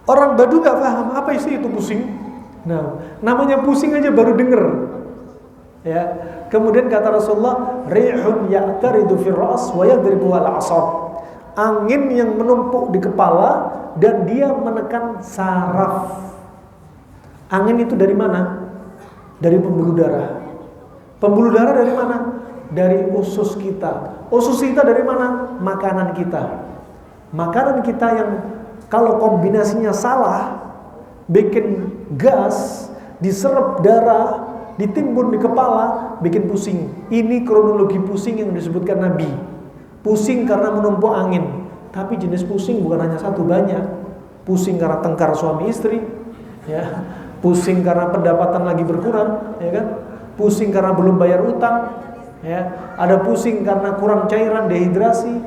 Orang Badu gak paham, apa isi itu pusing? Nah, namanya pusing aja baru denger. Ya. Kemudian kata Rasulullah, rihun ya'taridu fir ra's wa yadribu al-'asab. Angin yang menumpuk di kepala dan dia menekan saraf. Angin itu dari mana? Dari pembuluh darah. Pembuluh darah dari mana? Dari usus kita. Usus kita dari mana? Makanan kita. Makanan kita yang kalau kombinasinya salah, bikin gas, diserap darah, ditimbun di kepala, bikin pusing. Ini kronologi pusing yang disebutkan Nabi. Pusing karena menumpuk angin. Tapi jenis pusing bukan hanya satu, banyak. Pusing karena tengkar suami istri, ya. Pusing karena pendapatan lagi berkurang, ya kan? Pusing karena belum bayar utang, ya. Ada pusing karena kurang cairan, dehidrasi.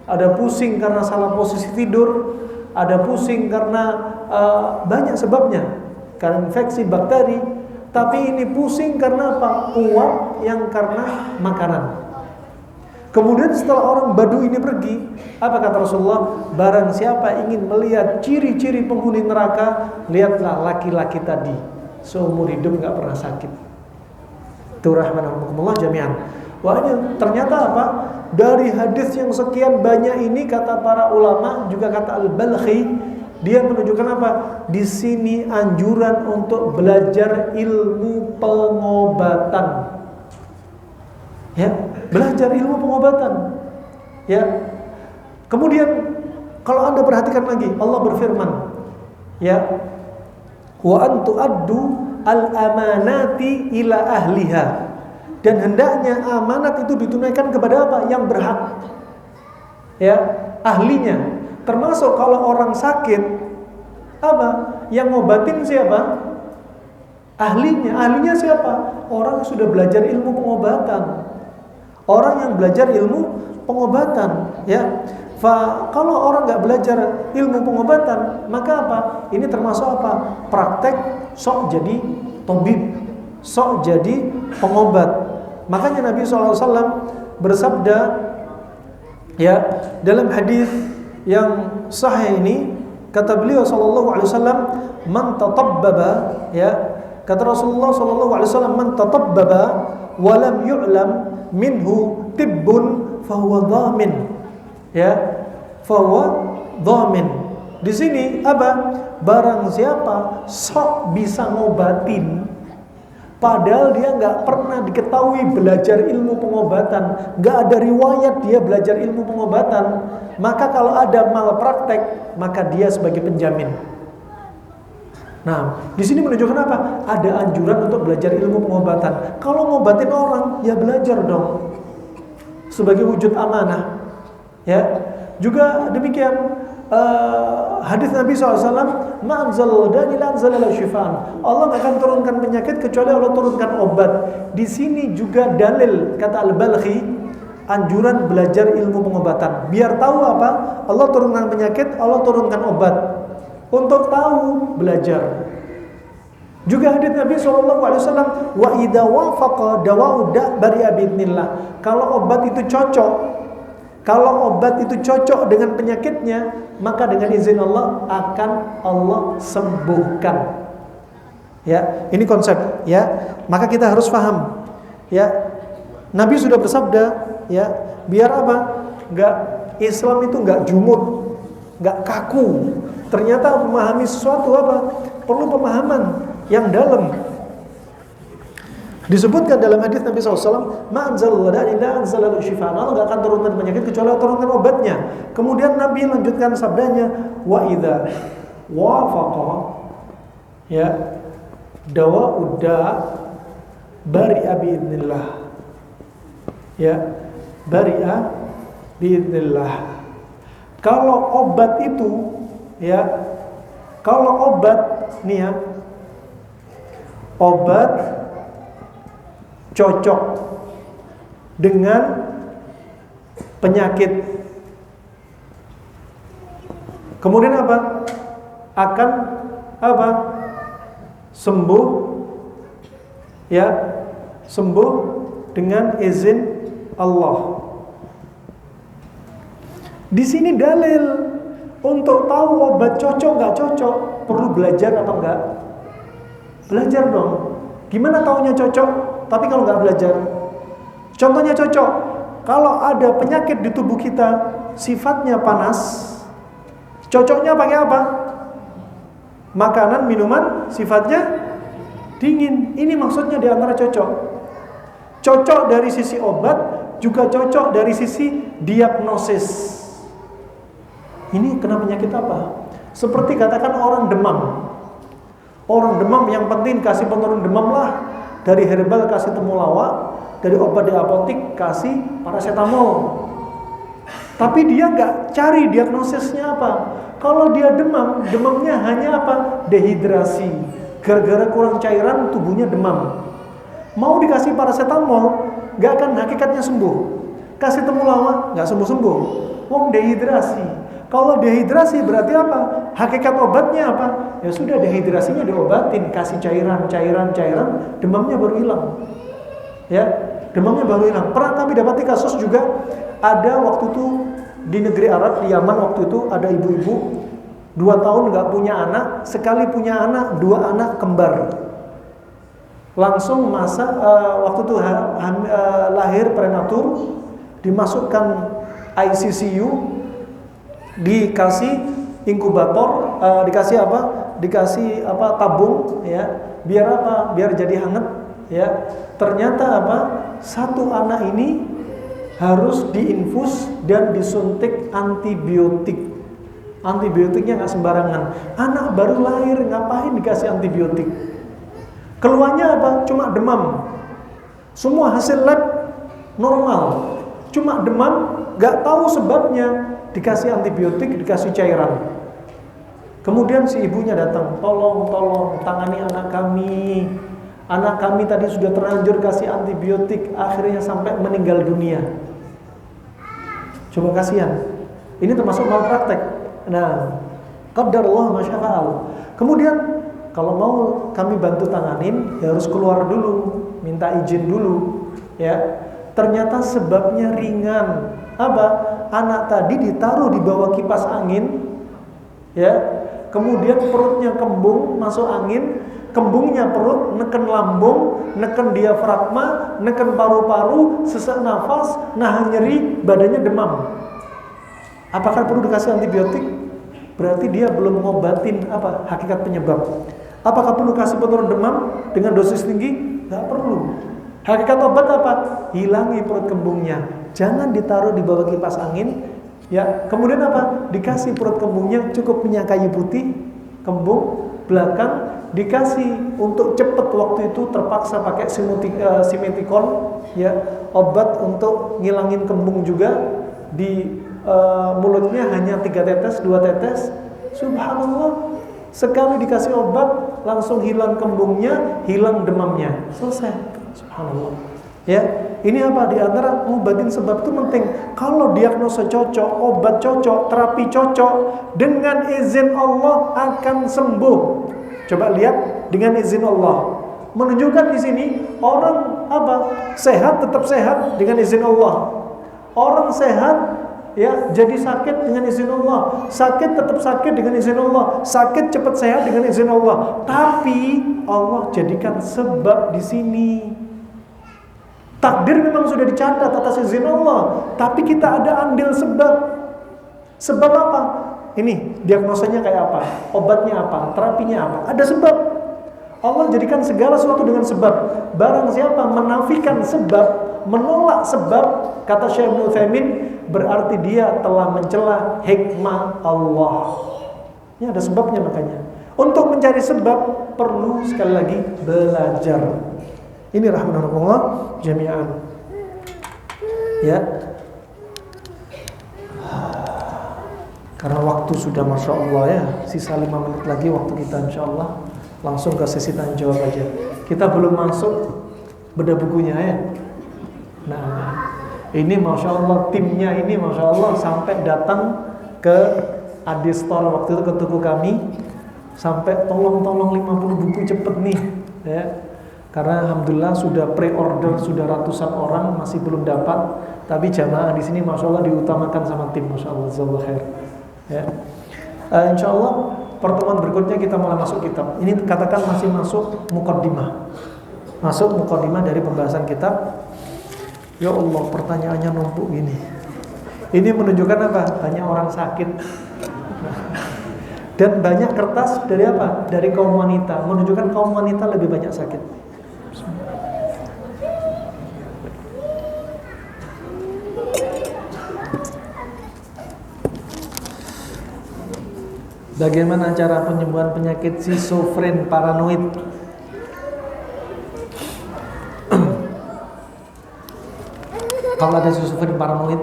Ada pusing karena salah posisi tidur. Ada pusing karena banyak sebabnya, karena infeksi bakteri. Tapi ini pusing karena apa? Uap yang karena makanan. Kemudian setelah orang Badu ini pergi, apa kata Rasulullah? Barang siapa ingin melihat ciri-ciri penghuni neraka, lihatlah laki-laki tadi, seumur hidup gak pernah sakit. Itu rahmanakumullah jami'an. Wah, ini ternyata apa? Dari hadis yang sekian banyak ini, kata para ulama, juga kata Al-Balkhi, dia menunjukkan apa? Di sini anjuran untuk belajar ilmu pengobatan. Ya, belajar ilmu pengobatan. Ya. Kemudian kalau Anda perhatikan lagi, Allah berfirman, ya, wa antu addu al-amanati ila ahliha. Dan hendaknya amanat itu ditunaikan kepada apa? Yang berhak. Ya, ahlinya. Termasuk kalau orang sakit, apa? Yang ngobatin siapa? Ahlinya. Ahlinya siapa? Orang yang sudah belajar ilmu pengobatan. Orang yang belajar ilmu pengobatan, ya. Kalau orang nggak belajar ilmu pengobatan, maka apa? Ini termasuk apa? Praktek sok jadi tabib, sok jadi pengobat. Makanya Nabi SAW bersabda, ya, dalam hadis yang sahih ini, kata beliau SAW, man tatabbaba, ya, kata Rasulullah SAW, man tatabbaba walam yu'lam minhu tibbun fahuwa dhamin, ya, fahuwa dhamin. Di sini apa? Barang siapa sok bisa ngobatin, Padahal dia nggak pernah diketahui belajar ilmu pengobatan, nggak ada riwayat dia belajar ilmu pengobatan. Maka kalau ada malpraktek, maka dia sebagai penjamin. Nah, di sini menunjukkan apa? Ada anjuran untuk belajar ilmu pengobatan. Kalau ngobatin orang, ya belajar dong, sebagai wujud amanah. Ya, juga demikian. Hadis Nabi SAW, ma'anzal dan ilanzalala syifaan. Allah nggak akan turunkan penyakit kecuali Allah turunkan obat. Di sini juga dalil kata Al-Balkhi, anjuran belajar ilmu pengobatan. Biar tahu apa? Allah turunkan penyakit, Allah turunkan obat. Untuk tahu, belajar. Juga hadis Nabi SAW, wa idza wafaqa dawa'u bari'a biidznillah. Kalau obat itu cocok, kalau obat itu cocok dengan penyakitnya, maka dengan izin Allah akan Allah sembuhkan. Ya, ini konsep ya. Maka kita harus paham. Ya. Nabi sudah bersabda, ya, biar apa? Islam itu enggak jumud, enggak kaku. Ternyata memahami sesuatu apa? Perlu pemahaman yang dalam. Disebutkan dalam hadis Nabi SAW, ma'anzalallahu illa anzalalu syifaan. Allah nggak akan turunkan penyakit kecuali Allah turunkan obatnya. Kemudian Nabi lanjutkan sabdanya, wa idza wafaqa ya dawa'ud bari'a biidznillah. Ya, bari'a biidznillah. Kalau obat itu ya, kalau obat nih ya, obat cocok dengan penyakit. Kemudian apa? Akan apa? Sembuh ya, sembuh dengan izin Allah. Di sini dalil untuk tahu obat cocok nggak cocok, perlu belajar apa enggak? Belajar dong. Gimana taunya cocok? Tapi kalau nggak belajar, contohnya cocok. Kalau ada penyakit di tubuh kita, sifatnya panas, cocoknya pakai apa? Makanan, minuman, sifatnya dingin. Ini maksudnya di antara cocok. Cocok dari sisi obat, juga cocok dari sisi diagnosis. Ini kena penyakit apa? Seperti katakan orang demam. Orang demam yang penting kasih penurun demam lah. Dari herbal kasih temulawak, dari obat di apotik kasih paracetamol. Tapi dia nggak cari diagnosisnya apa. Kalau dia demam, demamnya hanya apa? Dehidrasi. Gara-gara kurang cairan tubuhnya demam. Mau dikasih paracetamol, nggak akan hakikatnya sembuh. Kasih temulawak, nggak sembuh-sembuh. Wong dehidrasi. Kalau dehidrasi berarti apa? Hakikat obatnya apa? Ya sudah, dehidrasinya diobatin, kasih cairan, demamnya baru hilang. Ya, demamnya baru hilang. Pernah kami dapati kasus juga, ada waktu itu di negeri Arab, di Yaman waktu itu ada ibu-ibu 2 tahun nggak punya anak, sekali punya anak 2 anak kembar. Langsung waktu itu lahir prematur, dimasukkan ICU, dikasih inkubator, dikasih tabung ya, biar apa? Biar jadi hangat ya. Ternyata apa? 1 anak ini harus diinfus dan disuntik antibiotik. Antibiotiknya nggak sembarangan. Anak baru lahir, ngapain dikasih antibiotik? Keluarnya apa? Cuma demam. Semua hasil lab normal, cuma demam, nggak tahu sebabnya. Dikasih antibiotik, dikasih cairan. Kemudian si ibunya datang, tolong tangani anak kami. Anak kami tadi sudah terlanjur kasih antibiotik, akhirnya sampai meninggal dunia. Coba kasihan. Ini termasuk malpraktek. Nah, qadarullah ma syafa'al. Kemudian kalau mau kami bantu tanganin, ya harus keluar dulu, minta izin dulu, ya. Ternyata sebabnya ringan. Apa? Anak tadi ditaruh di bawah kipas angin, ya. Kemudian perutnya kembung, masuk angin, kembungnya perut, neken lambung, neken diafragma, neken paru-paru, sesak nafas, nahan nyeri, badannya demam. Apakah perlu dikasih antibiotik? Berarti dia belum ngobatin apa? Hakikat penyebab. Apakah perlu kasih penurun demam dengan dosis tinggi? nggak perlu. Hakikat obat apa? Hilangi perut kembungnya. Jangan ditaruh di bawah kipas angin. Ya, kemudian apa? Dikasih perut kembungnya cukup minyak kayu putih, kembung belakang dikasih untuk cepet waktu itu terpaksa pakai simeticon, ya, obat untuk ngilangin kembung juga di mulutnya hanya 3 tetes, 2 tetes. Subhanallah, sekali dikasih obat langsung hilang kembungnya, hilang demamnya, selesai. Subhanallah. Ya, ini apa? Di antara ngobatin sebab itu penting. Kalau diagnosa cocok, obat cocok, terapi cocok, dengan izin Allah akan sembuh. Coba lihat, dengan izin Allah. Menunjukkan di sini orang apa? Sehat tetap sehat dengan izin Allah. Orang sehat ya jadi sakit dengan izin Allah. Sakit tetap sakit dengan izin Allah. Sakit cepat sehat dengan izin Allah. Tapi Allah jadikan sebab di sini. Takdir memang sudah dicatat atas izin Allah, tapi kita ada andil sebab. Sebab apa? Ini diagnosanya kayak apa? Obatnya apa? Terapinya apa? Ada sebab. Allah jadikan segala sesuatu dengan sebab. Barang siapa menafikan sebab, menolak sebab, kata Syekh Ibnu Utsaimin, berarti dia telah mencela hikmah Allah. Ini ada sebabnya makanya. Untuk mencari sebab perlu sekali lagi belajar. Ini rahmatullah jami'an. Ya. Karena waktu sudah Masya Allah ya, sisa 5 menit lagi waktu kita, insya Allah. Langsung ke sesi tanya jawab aja. Kita belum masuk bedah bukunya ya. Nah, ini Masya Allah, timnya ini Masya Allah sampai datang ke Adi Store waktu itu, ke toko kami. Sampai tolong 50 buku cepet nih ya. Karena alhamdulillah sudah pre-order, sudah ratusan orang, masih belum dapat. Tapi jamaah di sini Masya Allah diutamakan sama tim, Masya Allah, jazakallahu khair. Ya. Insya Allah pertemuan berikutnya kita mulai masuk kitab. Ini katakan masih masuk muqaddimah. Masuk muqaddimah dari pembahasan kitab. Ya Allah, pertanyaannya numpuk gini. Ini menunjukkan apa? Banyak orang sakit. Dan banyak kertas dari apa? Dari kaum wanita. Menunjukkan kaum wanita lebih banyak sakit. Bagaimana cara penyembuhan penyakit schizofren paranoid? Kalau ada schizofren paranoid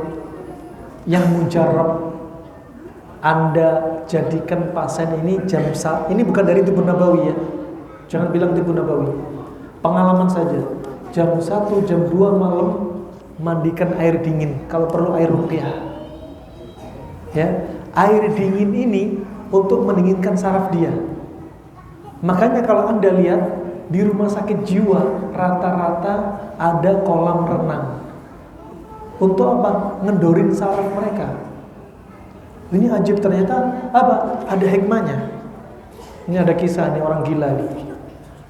yang mujarab, Anda jadikan pasien ini ini bukan dari Tibun Nabawi ya. Jangan bilang Tibun Nabawi. Pengalaman saja. Jam 1, jam 2 malam mandikan air dingin, kalau perlu air ruqyah. Ya, air dingin ini untuk mendinginkan saraf dia. Makanya kalau Anda lihat di rumah sakit jiwa rata-rata ada kolam renang. Untuk apa? Ngendorin saraf mereka. Ini ajib, ternyata apa? Ada hikmahnya. Ini ada kisah nih orang gila nih.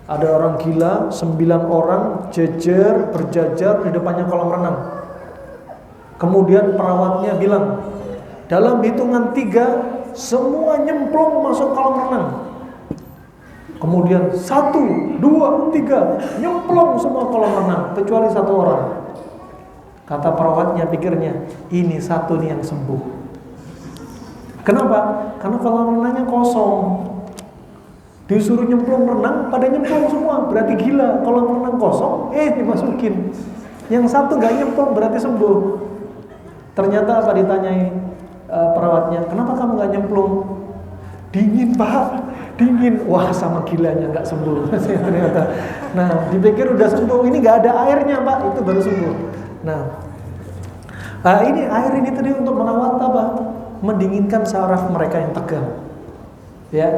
Ada orang gila 9 orang berjajar di depannya kolam renang. Kemudian perawatnya bilang, dalam hitungan 3 semua nyemplung masuk kolam renang. Kemudian 1, 2, 3 nyemplung semua kolam renang kecuali 1 orang. Kata perawatnya, pikirnya ini 1 nih yang sembuh. Kenapa? Karena kolam renangnya kosong. Disuruh nyemplung renang, pada nyemplung semua, berarti gila. Kolam renang kosong, dimasukin. Yang 1 gak nyemplung berarti sembuh. Ternyata apa ditanyai perawatnya, kenapa kamu gak nyemplung? Dingin Pak, dingin. Wah, sama gilanya gak sembuh. Ternyata. Nah, dipikir udah sembuh, ini gak ada airnya Pak, itu baru sembuh. Nah, ini air ini tadi untuk merawat apa? Mendinginkan saraf mereka yang tegang. Ya.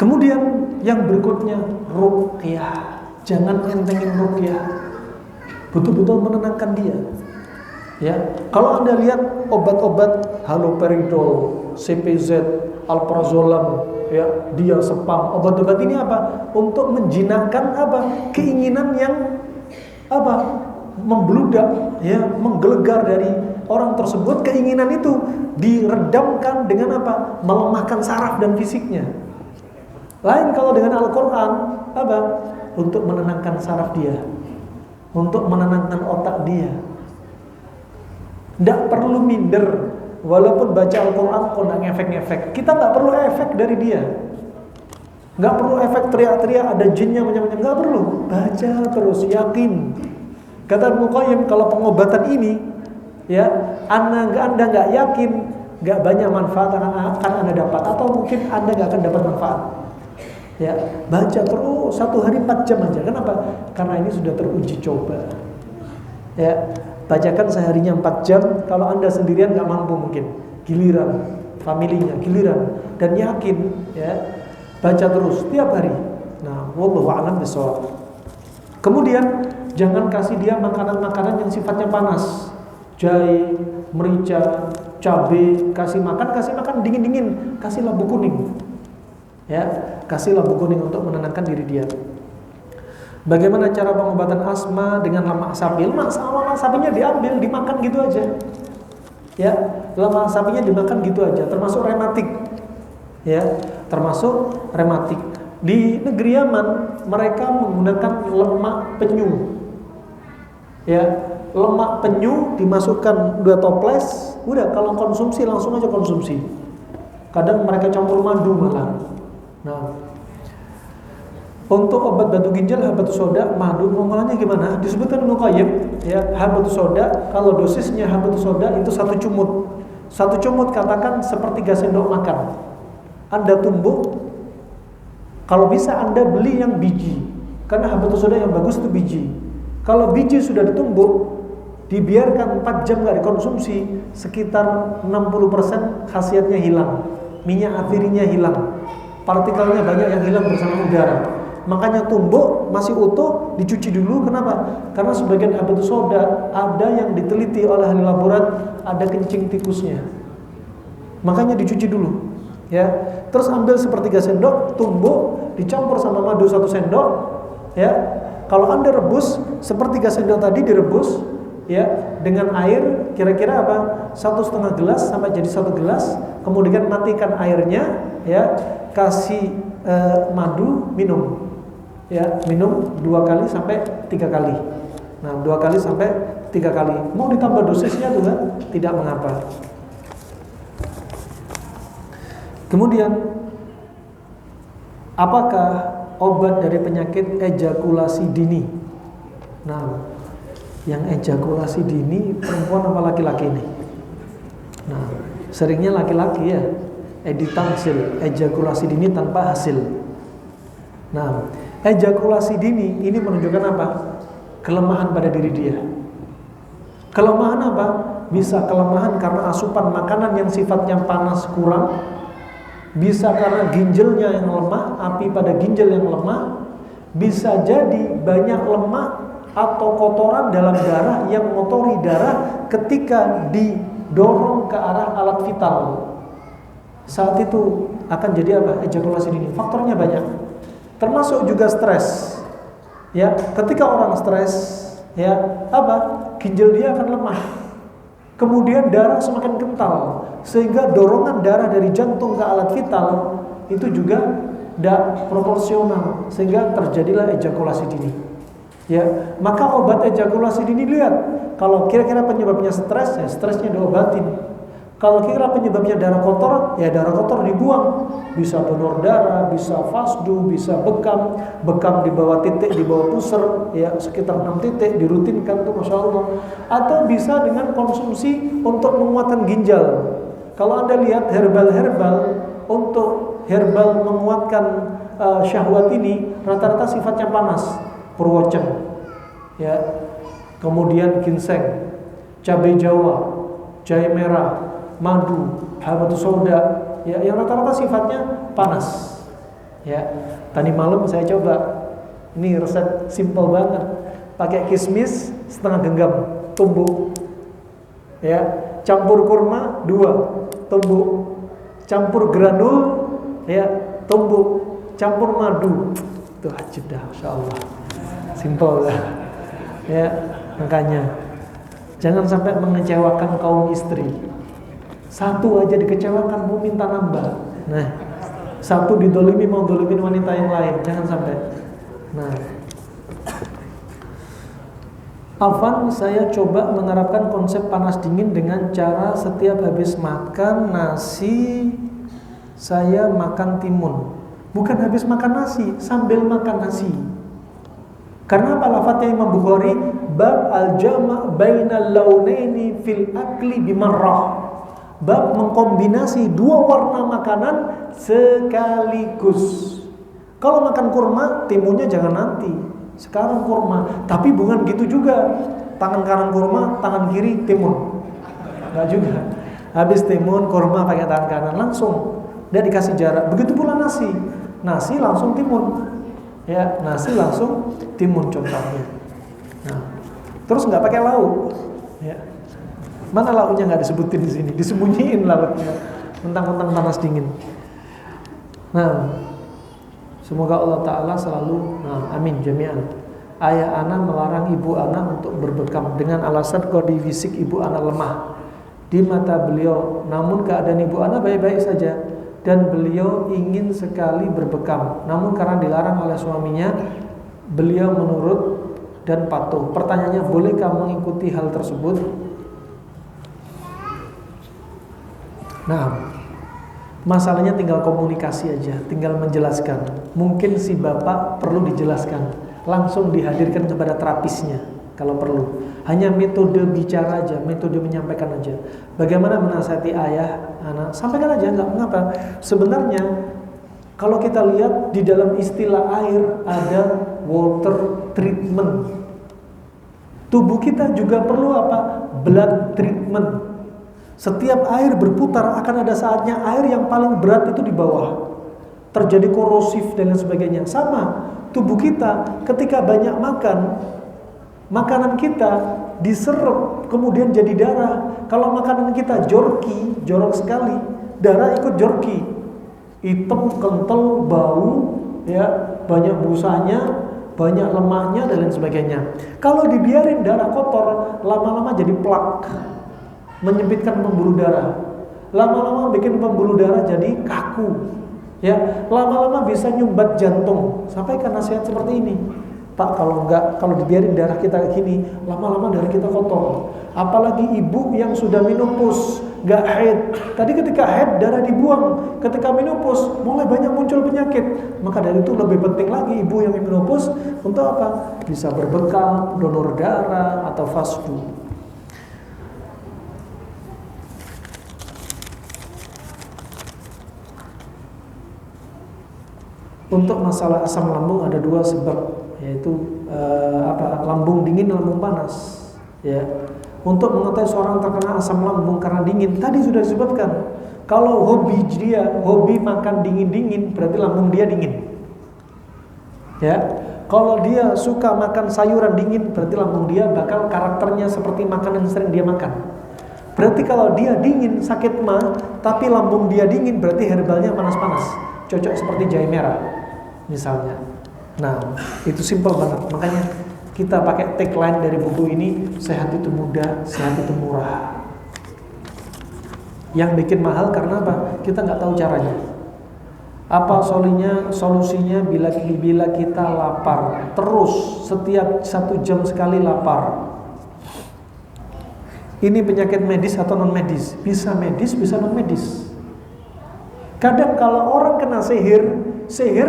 Kemudian yang berikutnya ruqyah. Jangan entengin ruqyah. Betul-betul menenangkan dia. Ya, kalau Anda lihat obat-obat haloperidol, CPZ, alprazolam, ya, diazepam, obat-obat ini apa? Untuk menjinakkan apa? Keinginan yang apa? Membludak, ya, menggelegar dari orang tersebut. Keinginan itu diredamkan dengan apa? Melemahkan saraf dan fisiknya. Lain kalau dengan Al-Quran, apa? untuk menenangkan saraf dia, untuk menenangkan otak dia. Tidak perlu minder, walaupun baca Al-Quran kok tidak ngefek-ngefek. Kita nggak perlu efek dari dia, nggak perlu efek teriak-teriak ada jinnya macam-macam, nggak perlu. Baca terus, yakin. Kata Ibnu Qayyim, kalau pengobatan ini, ya, anda nggak yakin, nggak banyak manfaat akan anda dapat, atau mungkin anda nggak akan dapat manfaat. Ya, baca terus 1 hari 4 jam aja. Kenapa? Karena ini sudah teruji coba. Ya, bacakan seharinya 4 jam. Kalau anda sendirian nggak mampu mungkin, giliran familinya, giliran, dan yakin, ya, baca terus tiap hari. Nah, wallahu a'lam bishawab. Kemudian jangan kasih dia makanan-makanan yang sifatnya panas, jahe, merica, cabai. Kasih makan dingin-dingin. Kasih labu kuning. Ya, kasih labu kuning untuk menenangkan diri dia. Bagaimana cara pengobatan asma dengan lemak sapi? Lemak sapinya diambil, dimakan gitu aja. Ya, lemak sapinya dimakan gitu aja, termasuk rematik. Ya, termasuk rematik. Di negeri Yaman mereka menggunakan lemak penyu. Ya, lemak penyu dimasukkan 2 toples, udah kalau konsumsi langsung aja konsumsi. Kadang mereka campur madu malah. Nah, untuk obat batu ginjal habatus sauda, madu, pengolahannya gimana? Disebutkan Ibnu Qayyim, ya, habatus sauda, kalau dosisnya habatus sauda itu 1 cumut. 1 cumut katakan 1/3 sendok makan. Anda tumbuk, kalau bisa Anda beli yang biji, karena habatus sauda yang bagus itu biji. Kalau biji sudah ditumbuk, dibiarkan 4 jam nggak dikonsumsi, sekitar 60% khasiatnya hilang, minyak athirinya hilang, partikelnya banyak yang hilang bersama udara. Makanya tumbuk masih utuh dicuci dulu. Kenapa? Karena sebagian habatus sauda ada yang diteliti oleh ahli laborat, ada kencing tikusnya. Makanya dicuci dulu. Ya, terus ambil 1/3 sendok, tumbuk, dicampur sama madu 1 sendok. Ya, kalau Anda rebus 1/3 sendok tadi direbus, ya, dengan air kira-kira apa? 1,5 gelas sampai jadi 1 gelas. Kemudian matikan airnya, ya, kasih madu, minum. Ya, minum 2 kali sampai 3 kali. Nah, 2 kali sampai 3 kali. Mau ditambah dosisnya juga tidak mengapa. Kemudian, apakah obat dari penyakit ejakulasi dini? Nah, yang ejakulasi dini perempuan apa laki-laki ini? Nah, seringnya laki-laki, ya. Editansil, ejakulasi dini tanpa hasil. Nah, ejakulasi dini ini menunjukkan apa? Kelemahan pada diri dia. Kelemahan apa? Bisa kelemahan karena asupan makanan yang sifatnya panas kurang, bisa karena ginjalnya yang lemah, api pada ginjal yang lemah, bisa jadi banyak lemak atau kotoran dalam darah yang mengotori darah ketika didorong ke arah alat vital. Saat itu akan jadi apa? Ejakulasi dini. Faktornya banyak. Termasuk juga stres. Ya, ketika orang stres, ya, apa? Ginjal dia akan lemah. Kemudian darah semakin kental, sehingga dorongan darah dari jantung ke alat vital itu juga tidak proporsional, sehingga terjadilah ejakulasi dini. Ya, maka obat ejakulasi dini, lihat, kalau kira-kira penyebabnya stres, ya stresnya diobatin. Kalau kira penyebabnya darah kotor, ya darah kotor dibuang. Bisa donor darah, bisa fasdu, bisa bekam di bawah titik, di bawah pusar, ya sekitar 6 titik dirutinkan tuh, masya Allah. Atau bisa dengan konsumsi untuk menguatkan ginjal. Kalau Anda lihat herbal untuk herbal menguatkan syahwat ini rata-rata sifatnya panas, purwoceng, ya, kemudian ginseng, cabai Jawa, jahe merah, madu, habatus sauda, ya, yang rata-rata sifatnya panas. Ya, tadi malam saya coba, ini resep simple banget, pakai kismis setengah genggam, tumbuk, ya, campur kurma 2, tumbuk, campur granul, ya, tumbuk, campur madu, tuh jeda, insyaallah, simple lah. Ya, makanya jangan sampai mengecewakan kaum istri. Satu aja dikecewakan mau minta nambah. Nah, satu didolimi mau dolimin wanita yang lain, jangan sampai. Nah, Afwan, saya coba menerapkan konsep panas dingin dengan cara setiap habis makan nasi saya makan timun. Bukan habis makan nasi, sambil makan nasi. Karena apa lafadznya Imam Bukhari? Bab al-jama' bainal launaini fil akli bimarrah. Bab mengkombinasi dua warna makanan sekaligus. Kalau makan kurma, timunnya jangan nanti. Sekarang kurma. Tapi bukan gitu juga. Tangan kanan kurma, tangan kiri timun. Enggak juga. Habis timun, kurma pakai tangan kanan langsung. Dan dikasih jarak. Begitu pula nasi. Nasi langsung timun. Ya, nasi langsung timun contohnya. Nah, terus nggak pakai lauk. Ya. Mana lauknya nggak disebutin di sini, disembunyiin lauknya. Mentang-mentang panas dingin. Nah, semoga Allah Ta'ala selalu, amin jami'an. Ayah ana melarang ibu ana untuk berbekam dengan alasan kondisi fisik ibu ana lemah di mata beliau. Namun keadaan ibu ana baik-baik saja dan beliau ingin sekali berbekam. Namun karena dilarang oleh suaminya, beliau menurut dan patuh. Pertanyaannya, bolehkah mengikuti hal tersebut? Nah, masalahnya tinggal komunikasi aja, tinggal menjelaskan. Mungkin si bapak perlu dijelaskan, langsung dihadirkan kepada terapisnya kalau perlu. Hanya metode bicara aja, metode menyampaikan aja. Bagaimana menasihati ayah, anak, sampaikan aja, nggak mengapa. Sebenarnya kalau kita lihat di dalam istilah air ada water treatment. Tubuh kita juga perlu apa? Blood treatment. Setiap air berputar akan ada saatnya air yang paling berat itu di bawah. Terjadi korosif dan lain sebagainya. Sama, tubuh kita ketika banyak makan, makanan kita diserap kemudian jadi darah. Kalau makanan kita jorki, jorok sekali, darah ikut jorki. Hitam, kental, bau, ya, banyak busanya, banyak lemaknya dan lain sebagainya. Kalau dibiarin darah kotor, lama-lama jadi plak, menyempitkan pembuluh darah. Lama-lama bikin pembuluh darah jadi kaku. Ya, lama-lama bisa nyumbat jantung. Sampaikan nasihat seperti ini. Pak, kalau dibiarin darah kita kayak gini, lama-lama darah kita kotor. Apalagi ibu yang sudah menopause, gak haid. Tadi ketika haid darah dibuang, ketika menopause mulai banyak muncul penyakit. Maka dari itu lebih penting lagi ibu yang menopause untuk apa? Bisa berbekam, donor darah atau fasdu. Untuk masalah asam lambung ada dua sebab, yaitu lambung dingin, lambung panas. Ya, untuk mengetahui seorang terkena asam lambung karena dingin, tadi sudah disebutkan. Kalau hobi makan dingin-dingin, berarti lambung dia dingin. Ya, kalau dia suka makan sayuran dingin, berarti lambung dia bakal karakternya seperti makanan yang sering dia makan. Berarti kalau dia dingin, sakit mah, tapi lambung dia dingin, berarti herbalnya panas-panas. Cocok seperti jahe merah misalnya. Nah, itu simple banget. Makanya kita pakai tagline dari buku ini, sehat itu mudah, sehat itu murah. Yang bikin mahal karena apa? Kita nggak tahu caranya. Apa solusinya bila kita lapar terus setiap 1 jam sekali lapar? Ini penyakit medis atau non medis? Bisa medis, bisa non medis. Kadang kalau orang kena sihir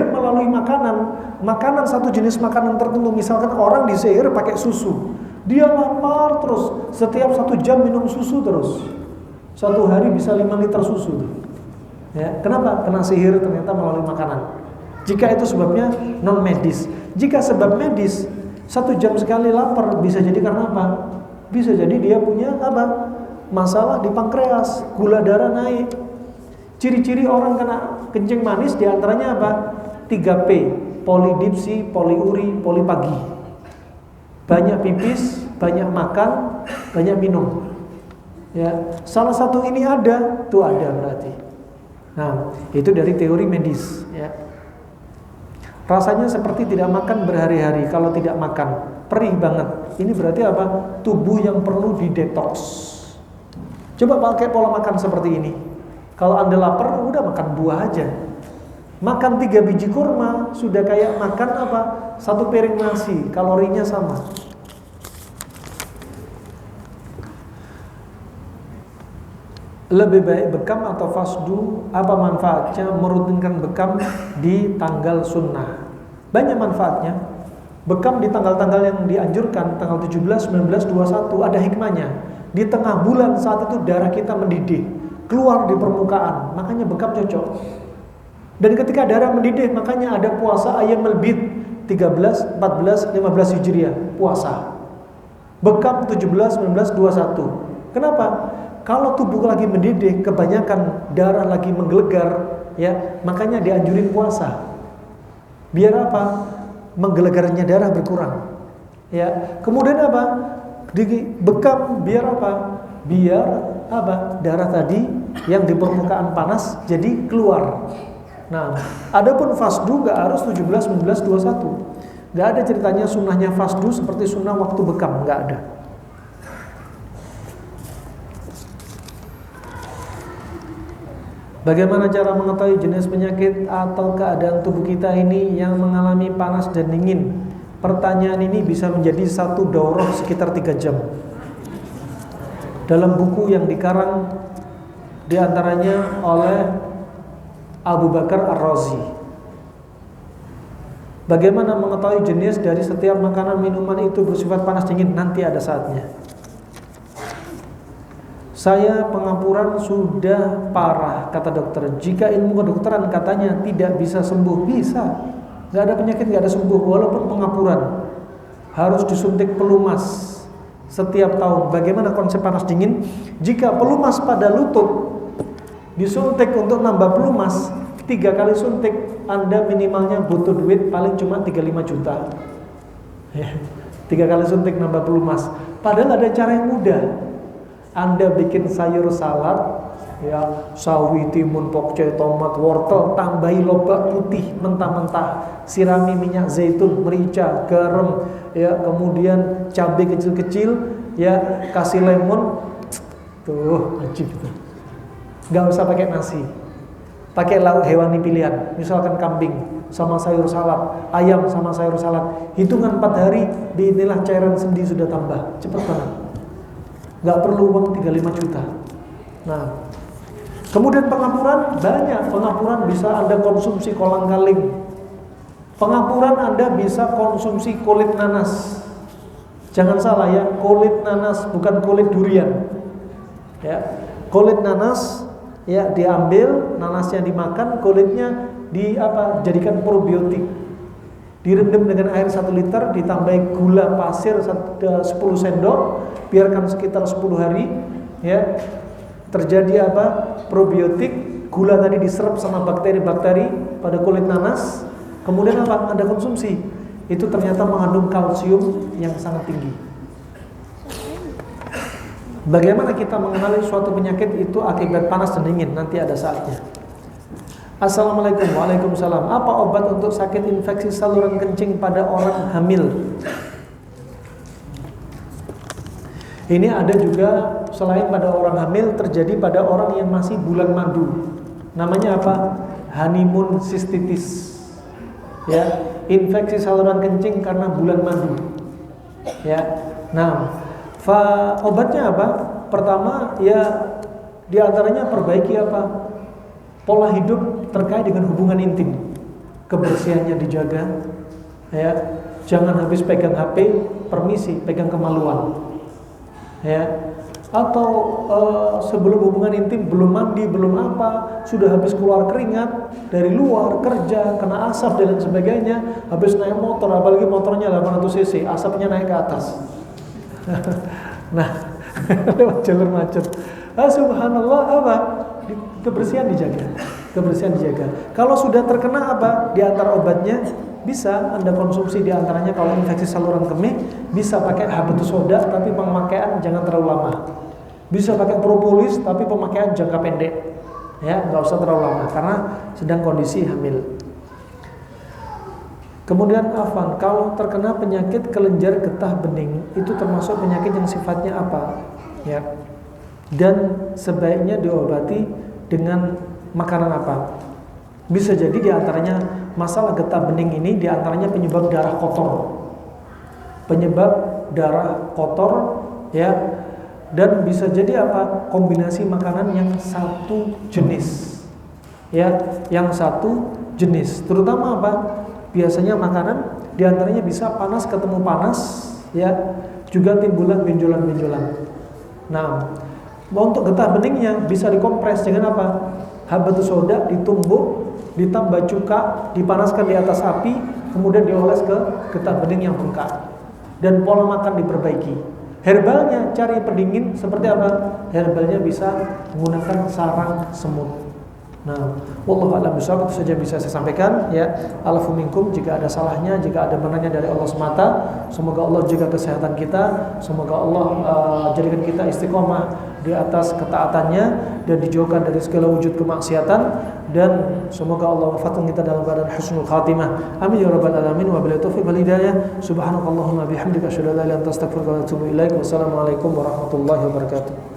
melalui makanan satu jenis makanan tertentu. Misalkan orang disihir pakai susu, dia lapar terus, setiap 1 jam minum susu terus, 1 hari bisa 5 liter susu. Ya, kenapa? Kena sihir ternyata melalui makanan. Jika itu sebabnya non medis. Jika sebab medis, 1 jam sekali lapar, bisa jadi karena apa? Bisa jadi dia punya apa? Masalah di pankreas, gula darah naik. Ciri-ciri orang kena kencing manis diantaranya apa? 3P, polidipsi, poliuri, polipagi. Banyak pipis, banyak makan, banyak minum. Ya, salah satu ini ada, tuh ada berarti. Nah, itu dari teori medis. Ya. Rasanya seperti tidak makan berhari-hari. Kalau tidak makan, perih banget. Ini berarti apa? Tubuh yang perlu didetoks. Coba pakai pola makan seperti ini. Kalau Anda lapar, udah makan buah aja. Makan 3 biji kurma, sudah kayak makan apa? 1 piring nasi, kalorinya sama. Lebih baik bekam atau fasdu? Apa manfaatnya merutinkan bekam di tanggal sunnah? Banyak manfaatnya. Bekam di tanggal-tanggal yang dianjurkan, tanggal 17, 19, 21, ada hikmahnya. Di tengah bulan saat itu darah kita mendidih, keluar di permukaan, makanya bekam cocok. Dan ketika darah mendidih, makanya ada puasa ayyamul bid 13, 14, 15 Hijriah, puasa. Bekam 17, 19, 21. Kenapa? Kalau tubuh lagi mendidih, kebanyakan darah lagi menggelegar, ya, makanya dianjurin puasa. Biar apa? Menggelegarnya darah berkurang. Ya. Kemudian apa? Bekam biar apa? Biar apa? Darah tadi yang di permukaan panas jadi keluar. Nah, adapun fasdu gak harus 17, 19, 21. Gak ada ceritanya sunnahnya fasdu seperti sunnah waktu bekam, gak ada. Bagaimana cara mengetahui jenis penyakit atau keadaan tubuh kita ini yang mengalami panas dan dingin? Pertanyaan ini bisa menjadi satu daurah sekitar 3 jam. Dalam buku yang dikarang diantaranya oleh Abu Bakar Ar-Razi. Bagaimana mengetahui jenis dari setiap makanan minuman itu bersifat panas dingin? Nanti ada saatnya. Saya pengapuran sudah parah, kata dokter. Jika ilmu kedokteran katanya tidak bisa sembuh, bisa. Gak ada penyakit, gak ada sembuh. Walaupun pengapuran harus disuntik pelumas setiap tahun. Bagaimana konsep panas dingin? Jika pelumas pada lutut disuntik untuk nambah pelumas 3 kali suntik, Anda minimalnya butuh duit paling cuma 35 juta. 3 kali suntik nambah pelumas. Padahal ada cara yang mudah. Anda bikin sayur salad, ya, sawi, timun, pokcai, tomat, wortel, tambahi lobak putih mentah-mentah, sirami minyak zaitun, merica, garam, ya, kemudian cabai kecil-kecil, ya, kasih lemon, tuh, ajib tuh. Gak usah pakai nasi, pakai lauk hewani pilihan, misalkan kambing sama sayur salad, ayam sama sayur salad. Hitungan 4 hari, inilah cairan sendi sudah tambah, cepet banget. Gak perlu uang 35 juta. Nah, kemudian pengapuran banyak. Pengapuran bisa Anda konsumsi kolang-kaling. Pengapuran Anda bisa konsumsi kulit nanas. Jangan salah ya, kulit nanas bukan kulit durian. Ya, kulit nanas ya diambil, nanasnya dimakan, kulitnya jadikan probiotik. Direndam dengan air 1 liter, ditambahi gula pasir 10 sendok, biarkan sekitar 10 hari, ya. Terjadi probiotik, gula tadi diserap sama bakteri-bakteri pada kulit nanas. Kemudian Anda konsumsi. Itu ternyata mengandung kalsium yang sangat tinggi. Bagaimana kita mengenali suatu penyakit itu akibat panas dan dingin? Nanti ada saatnya. Assalamualaikum. Waalaikumsalam. Apa obat untuk sakit infeksi saluran kencing pada orang hamil? Ini ada juga selain pada orang hamil, terjadi pada orang yang masih bulan madu. Namanya apa? Honeymoon cystitis. Ya, infeksi saluran kencing karena bulan madu. Ya. Nah, obatnya apa? Pertama, ya diantaranya perbaiki pola hidup terkait dengan hubungan intim, kebersihannya dijaga, ya, jangan habis pegang HP, permisi, pegang kemaluan, ya, atau sebelum hubungan intim belum mandi, belum sudah habis keluar keringat dari luar, kerja, kena asap dan lain sebagainya, habis naik motor, apalagi motornya 800 cc, asapnya naik ke atas, nah, lewat jalur macet, subhanallah kebersihan dijaga. Kalau sudah terkena di antara obatnya bisa Anda konsumsi di antaranya kalau infeksi saluran kemih bisa pakai habatus soda tapi pemakaian jangan terlalu lama. Bisa pakai propolis tapi pemakaian jangka pendek. Ya, nggak usah terlalu lama karena sedang kondisi hamil. Kemudian kalau terkena penyakit kelenjar getah bening itu termasuk penyakit yang sifatnya apa? Ya. Dan sebaiknya diobati dengan makanan apa? Bisa jadi diantaranya masalah getah bening ini diantaranya penyebab darah kotor. Ya, dan bisa jadi apa? Kombinasi makanan yang satu jenis. Ya, yang satu jenis. Terutama apa? Biasanya makanan diantaranya bisa panas ketemu panas, ya, juga timbulan benjolan-benjolan. Nah, untuk getah beningnya bisa dikompres dengan apa? Habatus sauda ditumbuk, ditambah cuka, dipanaskan di atas api, kemudian dioles ke getah bening yang bengkak. Dan pola makan diperbaiki. Herbalnya cari pendingin seperti apa? Herbalnya bisa menggunakan sarang semut. Nah, wallahu a'lam bishawab, itu saja bisa saya sampaikan ya. Alafu minkum, jika ada salahnya, jika ada benarnya dari Allah semata. Semoga Allah jaga kesehatan kita, semoga Allah jadikan kita istiqomah di atas ketaatannya dan dijauhkan dari segala wujud kemaksiatan, dan semoga Allah wafatkan kita dalam keadaan husnul khatimah. Amin ya rabbal alamin. Wabillahi taufiq wal hidayah. Subhanakallahumma bihamdika asyhadu an la ilaha illa anta astaghfiruka wa atubu ilaik. Wassalamualaikum warahmatullahi wabarakatuh.